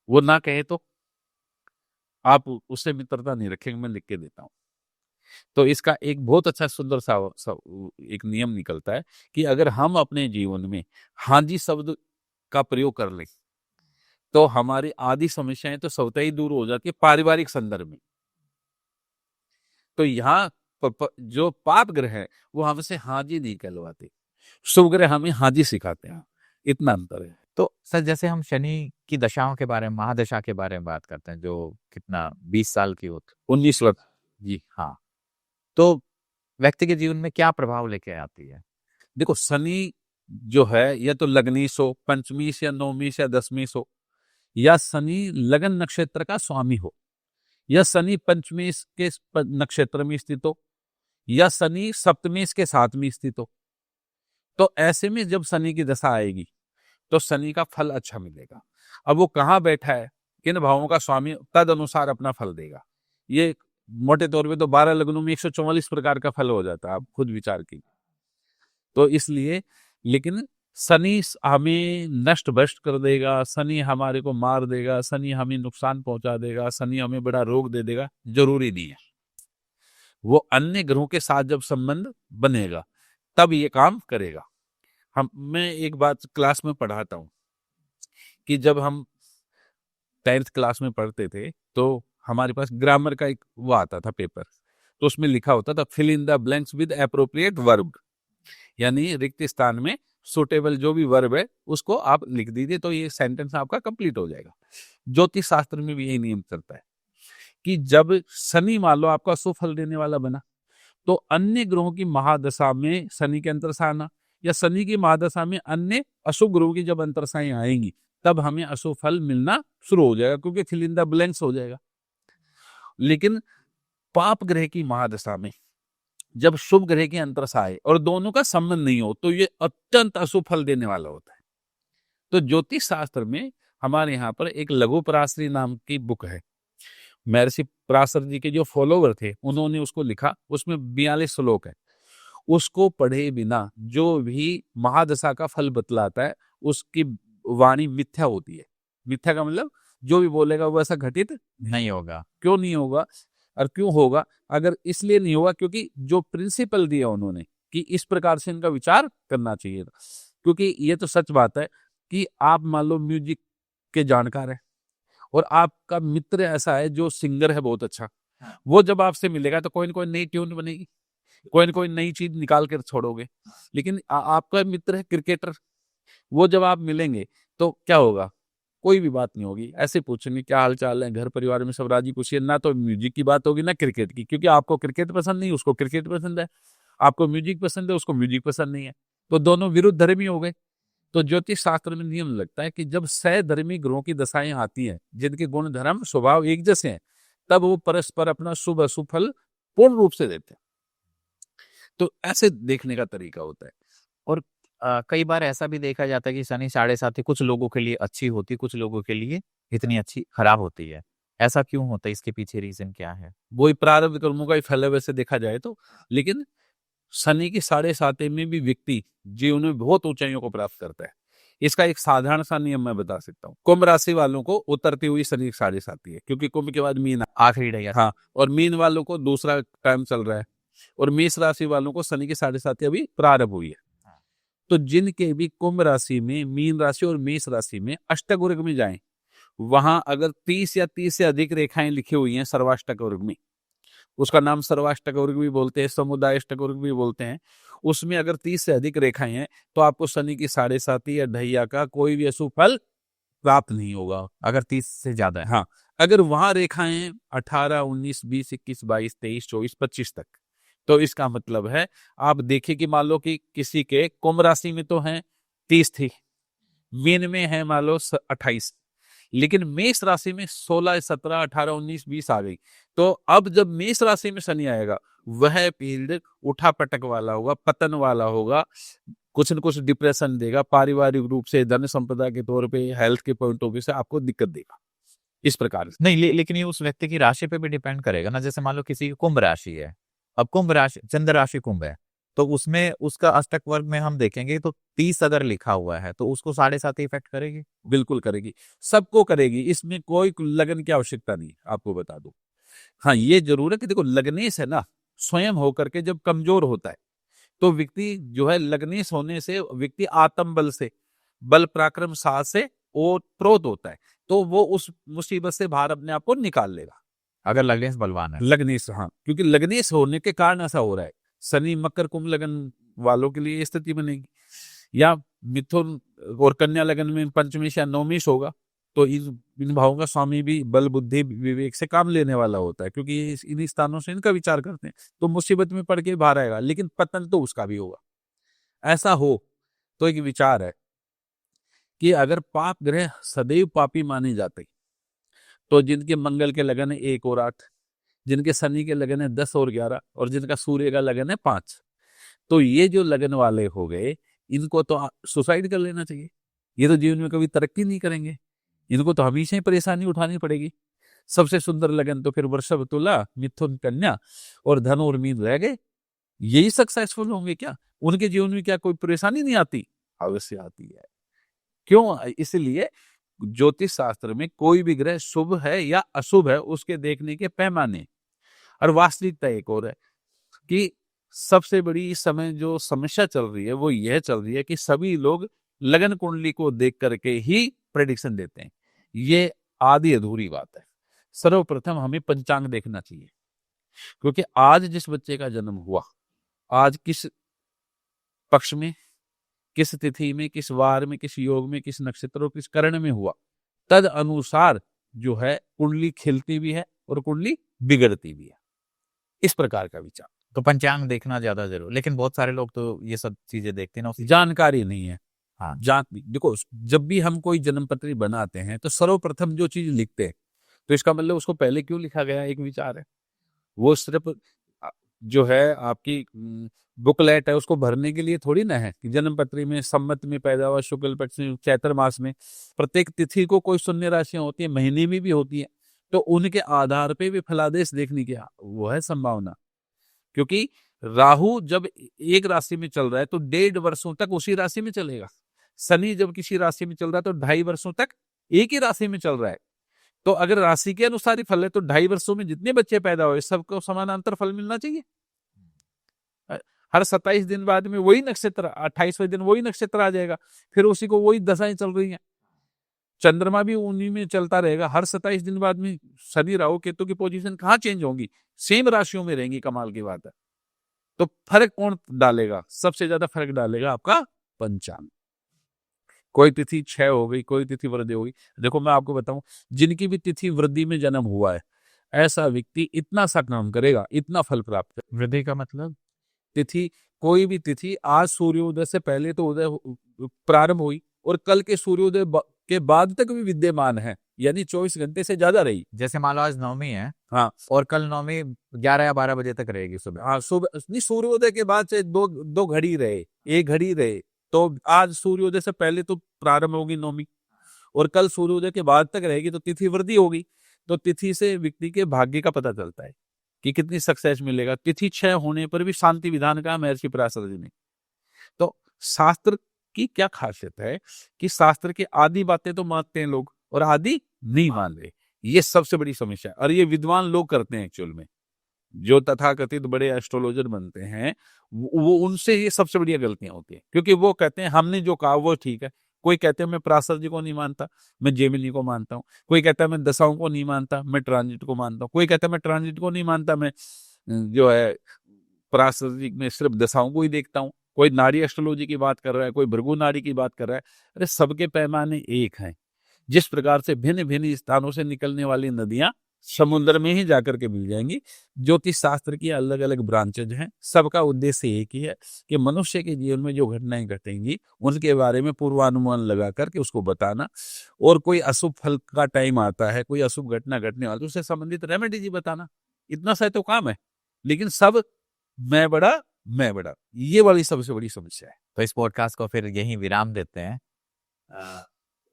वो ना कहे तो आप उससे मित्रता नहीं रखेंगे। मैं लिख के देता हूं। तो इसका एक बहुत अच्छा सुंदर सा एक नियम निकलता है कि अगर हम अपने जीवन में हाँ जी शब्द का प्रयोग कर लें तो हमारी आदि समस्याएं तो स्वतः ही दूर हो जाती है पारिवारिक संदर्भ में। तो यहाँ जो पाप ग्रह है वो हमसे हाँ जी नहीं कहलवाते, शुभ ग्रह हमें हाँ जी सिखाते हैं। इतना अंतर है। तो सर जैसे हम शनि की दशाओं के बारे में, महादशा के बारे में बात करते हैं, जो कितना 20 साल की होती, 19 वर्ष जी हाँ, तो व्यक्ति के जीवन में क्या प्रभाव लेके आती है? देखो शनि जो है या तो लग्नीश हो, पंचमीश या नौमीश या दशमीश हो, या शनि लगन नक्षत्र का स्वामी हो, या शनि पंचमीश के नक्षत्र में स्थित हो, या शनि सप्तमीश के सातवीं स्थित हो, तो ऐसे में जब शनि की दशा आएगी तो शनि का फल अच्छा मिलेगा। अब वो कहाँ बैठा है, किन भावों का स्वामी, तद अनुसार अपना फल देगा। ये मोटे तौर पे तो 12 लग्नों में 144 प्रकार का फल हो जाता है, आप खुद विचार कीजिए। तो इसलिए, लेकिन शनि हमें नष्ट भ्रष्ट कर देगा, शनि हमारे को मार देगा, शनि हमें नुकसान पहुंचा देगा, शनि हमें बड़ा रोग दे देगा, जरूरी नहीं है। वो अन्य ग्रहों के साथ जब संबंध बनेगा तब ये काम करेगा। मैं एक बात क्लास में पढ़ाता हूं कि जब हम 10th क्लास में पढ़ते थे तो हमारे पास ग्रामर का एक वो आता था पेपर, तो उसमें लिखा होता था fill in the blanks with appropriate verb, यानी रिक्त स्थान में सुटेबल जो भी वर्ब है उसको आप लिख दीजिए तो ये सेंटेंस आपका कंप्लीट हो जाएगा। ज्योतिष शास्त्र में भी यही नियम चलता है कि जब शनि मान लो आपका सुफल देने वाला बना तो अन्य ग्रहों की महादशा में शनि के अंतरसा आना, या शनि की महादशा में अन्य अशुभ ग्रहों की जब अंतरसाएं आएंगी तब हमें अशुभ फल मिलना शुरू हो जाएगा, क्योंकि फिल इन द ब्लैंक्स हो जाएगा। लेकिन पाप ग्रह की महादशा में जब शुभ ग्रह की अंतरसा आए और दोनों का संबंध नहीं हो तो ये अत्यंत अशुभ फल देने वाला होता है। तो ज्योतिष शास्त्र में हमारे यहाँ पर एक लघु पराशरी नाम की बुक है, महर्षि पराशर जी के जो फॉलोवर थे उन्होंने उसको लिखा, उसमें 42 श्लोक है। उसको पढ़े बिना जो भी महादशा का फल बतलाता है उसकी वाणी मिथ्या होती है। मिथ्या का मतलब जो भी बोलेगा वो ऐसा घटित नहीं होगा। क्यों नहीं होगा और क्यों होगा? अगर इसलिए नहीं होगा क्योंकि जो प्रिंसिपल दिया उन्होंने कि इस प्रकार से इनका विचार करना चाहिए था। क्योंकि ये तो सच बात है कि आप मान लो म्यूजिक के जानकार हैं और आपका मित्र ऐसा है जो सिंगर है बहुत अच्छा, वो जब आपसे मिलेगा तो कोई न कोई नई ट्यून बनेगी, कोई न कोई नई चीज निकाल कर छोड़ोगे। लेकिन आपका मित्र है क्रिकेटर, वो जब आप मिलेंगे तो क्या होगा? कोई भी बात नहीं होगी, ऐसे पूछेंगे क्या हाल चाल है, घर परिवार में सब राजी खुशी है, ना तो म्यूजिक की बात होगी ना क्रिकेट की, क्योंकि आपको क्रिकेट पसंद नहीं, उसको क्रिकेट पसंद है, आपको म्यूजिक पसंद है, उसको म्यूजिक पसंद नहीं है, तो दोनों विरुद्ध धर्मी हो गए। तो ज्योतिष शास्त्र में नियम लगता है कि जब सहधर्मी ग्रहों की दशाएं आती हैं जिनके गुण धर्म स्वभाव एक जैसे हैं, तब वो परस्पर अपना शुभ अशुभ फल पूर्ण रूप से देते हैं। तो ऐसे देखने का तरीका होता है। और कई बार ऐसा भी देखा जाता है कि शनि साढ़े साथी कुछ लोगों के लिए अच्छी होती, कुछ लोगों के लिए इतनी अच्छी खराब होती है। ऐसा क्यों होता है? इसके पीछे रीजन क्या है? वही प्रारब्ध कर्मों का ही फल है वैसे देखा जाए तो। लेकिन शनि की साढ़े साते में भी व्यक्ति जीवन में बहुत ऊंचाइयों को प्राप्त करता है। इसका एक साधारण सा नियम मैं बता सकता हूँ। कुंभ राशि वालों को उतरती हुई शनि की साढ़े साती है, क्योंकि कुंभ के बाद मीन आखिरी ढैया। हाँ, और मीन वालों को दूसरा टाइम चल रहा है, और मेष राशि वालों को शनि की साढ़े साती अभी प्रारंभ हुई है। तो जिनके भी कुंभ राशि में, मीन राशि और मेष राशि में अष्टक वर्ग में जाएं, वहां अगर 30 या 30 से अधिक रेखाएं लिखी हुई हैं सर्वाष्टक वर्ग में, उसका नाम सर्वाष्टक वर्ग भी बोलते हैं, समुदाय अष्टक वर्ग भी बोलते हैं, उसमें अगर 30 से अधिक रेखाएं हैं तो आपको शनि की साढ़े साती या ढैया का कोई भी अशुभ फल प्राप्त नहीं होगा। अगर 30 से ज्यादा है। हाँ, अगर वहां रेखाएं 18, 19, 20, 21, 22, 23, 24, 25 तक, तो इसका मतलब है आप देखिए कि मान लो कि किसी के कुंभ राशि में तो है 30 थी, मीन में है मान लो 28, लेकिन मेष राशि में 16, 17, 18, 19, 20 आ गई। तो अब जब मेष राशि में शनि आएगा, वह पीरियड उठा पटक वाला होगा, पतन वाला होगा, कुछ न कुछ डिप्रेशन देगा, पारिवारिक रूप से, धन संपदा के तौर पे, हेल्थ के पॉइंट ऑफ व्यू से आपको दिक्कत देगा। इस प्रकार से नहीं, लेकिन ये उस व्यक्ति की राशि पे भी डिपेंड करेगा ना। जैसे मान लो किसी की कुंभ राशि है, अब कुंभ राशि चंद्र राशि कुंभ है, तो उसमें उसका अष्टक वर्ग में हम देखेंगे तो 30 अगर लिखा हुआ है तो उसको साढ़े सात इफेक्ट करेगी। बिल्कुल करेगी, सबको करेगी, इसमें कोई लगन की आवश्यकता नहीं, आपको बता दूं। हाँ, ये जरूर है कि देखो लग्नेश है ना, स्वयं होकर के जब कमजोर होता है तो व्यक्ति जो है, लग्नेश होने से व्यक्ति आत्म बल से, बल पराक्रम साहस से ओतप्रोत होता है, तो वो उस मुसीबत से बाहर अपने आप को निकाल लेगा। अगर लग्नेश बलवान है। लग्नेश, हाँ, क्योंकि लग्नेश होने के कारण ऐसा हो रहा है। शनि मकर कुंभ लगन वालों के लिए स्थिति बनेगी, या मिथुन और कन्या लगन में पंचमेश या नवमेश होगा, तो इन भावों का स्वामी भी बल बुद्धि विवेक से काम लेने वाला होता है, क्योंकि इन स्थानों से इनका विचार करते हैं, तो मुसीबत में पड़ के बाहर आएगा, लेकिन पतन तो उसका भी होगा। ऐसा हो तो एक विचार है कि अगर पाप ग्रह सदैव पापी माने जाते, तो जिनके मंगल के लगन है 1 और 8, जिनके शनि के लगन है 10 और 11, और जिनका सूर्य का लगन है 5, तो ये जो लगन वाले हो गए, इनको तो सुसाइड कर लेना चाहिए। ये तो जीवन में कभी तरक्की नहीं करेंगे, इनको तो हमेशा ही परेशानी उठानी पड़ेगी। सबसे सुंदर लगन तो फिर वृषभ, तुला, मिथुन, कन्या और धन और मीन रह गए। यही सक्सेसफुल होंगे क्या? उनके जीवन में क्या कोई परेशानी नहीं आती? अवश्य आती है। क्यों? इसलिए ज्योतिष शास्त्र में कोई भी ग्रह शुभ है या अशुभ है, उसके देखने के पैमाने और वास्तविकता एक और है कि सबसे बड़ी इस समय जो समस्या चल रही है वो यह चल रही है कि सभी लोग लगन कुंडली को देख करके ही प्रेडिक्शन देते हैं। ये आधी अधूरी बात है। सर्वप्रथम हमें पंचांग देखना चाहिए, क्योंकि आज जिस बच्चे का जन्म हुआ, आज किस पक्ष में, किस तिथि में, किस वार में, किस योग में, किस नक्षत्र और किस करण में हुआ, तद अनुसार जो है कुंडली खिलती भी है और कुंडली बिगड़ती भी है। इस प्रकार का विचार। तो पंचांग देखना ज्यादा जरूर, लेकिन बहुत सारे लोग तो ये सब चीजें देखते हैं ना, जानकारी नहीं है। हाँ, देखो, जब भी हम कोई जन्म पत्री बनाते हैं तो सर्वप्रथम जो चीज लिखते हैं, तो इसका मतलब उसको पहले क्यों लिखा गया, एक विचार है। वो सिर्फ जो है आपकी बुकलेट है, उसको भरने के लिए थोड़ी ना है कि जन्म पत्री में सम्मत में पैदा हुआ, शुक्ल पक्ष में, चैत्र मास में, प्रत्येक तिथि को कोई शून्य राशियां होती है, महीने में भी होती है, तो उनके आधार पे भी फलादेश देखने की वो है संभावना। क्योंकि राहु जब एक राशि में चल रहा है तो 1.5 वर्षों तक उसी राशि में चलेगा। शनि जब किसी राशि में चल रहा है तो 2.5 वर्षों तक एक ही राशि में चल रहा है। तो अगर राशि के अनुसार ही फल है तो 2.5 वर्षों में जितने बच्चे पैदा हुए सबको समानांतर फल मिलना चाहिए। हर 27 दिन बाद में वही नक्षत्र, 28वें दिन वही नक्षत्र आ जाएगा, फिर उसी को वही दशाएं चल रही हैं। चंद्रमा भी उन्हीं में चलता रहेगा। हर 27 दिन बाद में शनि राहु केतु की पोजीशन कहाँ चेंज होंगी, सेम राशियों में रहेंगी। कमाल की बात है। तो फर्क कौन डालेगा? सबसे ज्यादा फर्क डालेगा आपका पंचांग। कोई तिथि क्षय हो गई, कोई तिथि वृद्धि हो गई। देखो मैं आपको बताऊं, जिनकी भी तिथि वृद्धि में जन्म हुआ है, ऐसा व्यक्ति इतना सा काम करेगा, इतना फल प्राप्त करेगा। वृद्धि का मतलब तिथि, कोई भी तिथि आज सूर्योदय से पहले तो उदय प्रारंभ हुई और कल के सूर्योदय के बाद तक भी विद्यमान है, यानी 24 घंटे से ज्यादा रही। जैसे मान लो आज नवमी है, हाँ, और कल नवमी 11 या 12 बजे तक रहेगी सुबह। हाँ, सुबह नहीं, सूर्योदय के बाद से दो घड़ी रहे, 1 घड़ी रहे, तो आज सूर्योदय से पहले तो प्रारंभ होगी नवमी और कल सूर्योदय के बाद तक रहेगी, तो तिथि वृद्धि होगी। तो तिथि से व्यक्ति के भाग्य का पता चलता है कि कितनी सक्सेस मिलेगा। तिथि क्षय होने पर भी शांति विधान का महर्षि पराशर जी ने। तो शास्त्र की क्या खासियत है कि शास्त्र की आधी बातें तो मानते हैं लोग और आधी नहीं मान रहे। ये सबसे बड़ी समस्या है और ये विद्वान लोग करते हैं एक्चुअल में। जो तथाकथित बड़े एस्ट्रोलॉजर बनते हैं वो उनसे ये सबसे बढ़िया गलतियां होती है, क्योंकि वो कहते हैं हमने जो कहा वो ठीक है। कोई कहते हैं मैं पराशर जी को नहीं मानता, मैं जेमिनी को मानता हूँ। कोई कहता है मैं दशाओं को नहीं मानता, मैं ट्रांजिट को मानता हूँ। कोई कहता है मैं ट्रांजिट को नहीं मानता, मैं जो है पराशर जी में सिर्फ दशाओं को ही देखता हूँ। कोई नाड़ी एस्ट्रोलॉजी की बात कर रहा है, कोई भृगु नाड़ी की बात कर रहा है। अरे सबके पैमाने एक हैं। जिस प्रकार से भिन्न भिन्न स्थानों से निकलने वाली नदियां समुद्र में ही जाकर के मिल जाएंगी, ज्योतिष शास्त्र की अलग अलग ब्रांचेज हैं, सबका उद्देश्य एक ही है कि मनुष्य के जीवन में जो घटनाएं घटेंगी उनके बारे में पूर्वानुमान लगा करके उसको बताना। और कोई अशुभ फल का टाइम आता है, कोई अशुभ घटना घटने वाली, उससे संबंधित रेमेडी जी बताना। इतना सा तो काम है, लेकिन सब मैं बड़ा मैं बड़ा, ये वाली सबसे बड़ी समस्या है। तो इस पॉडकास्ट को फिर यहीं विराम देते हैं।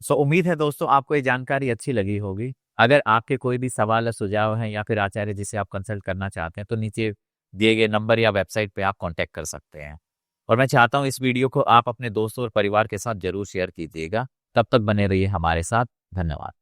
सो उम्मीद है दोस्तों आपको ये जानकारी अच्छी लगी होगी। अगर आपके कोई भी सवाल या सुझाव हैं या फिर आचार्य जिसे आप कंसल्ट करना चाहते हैं तो नीचे दिए गए नंबर या वेबसाइट पे आप कांटेक्ट कर सकते हैं। और मैं चाहता हूँ इस वीडियो को आप अपने दोस्तों और परिवार के साथ जरूर शेयर कीजिएगा। तब तक बने रहिए हमारे साथ। धन्यवाद।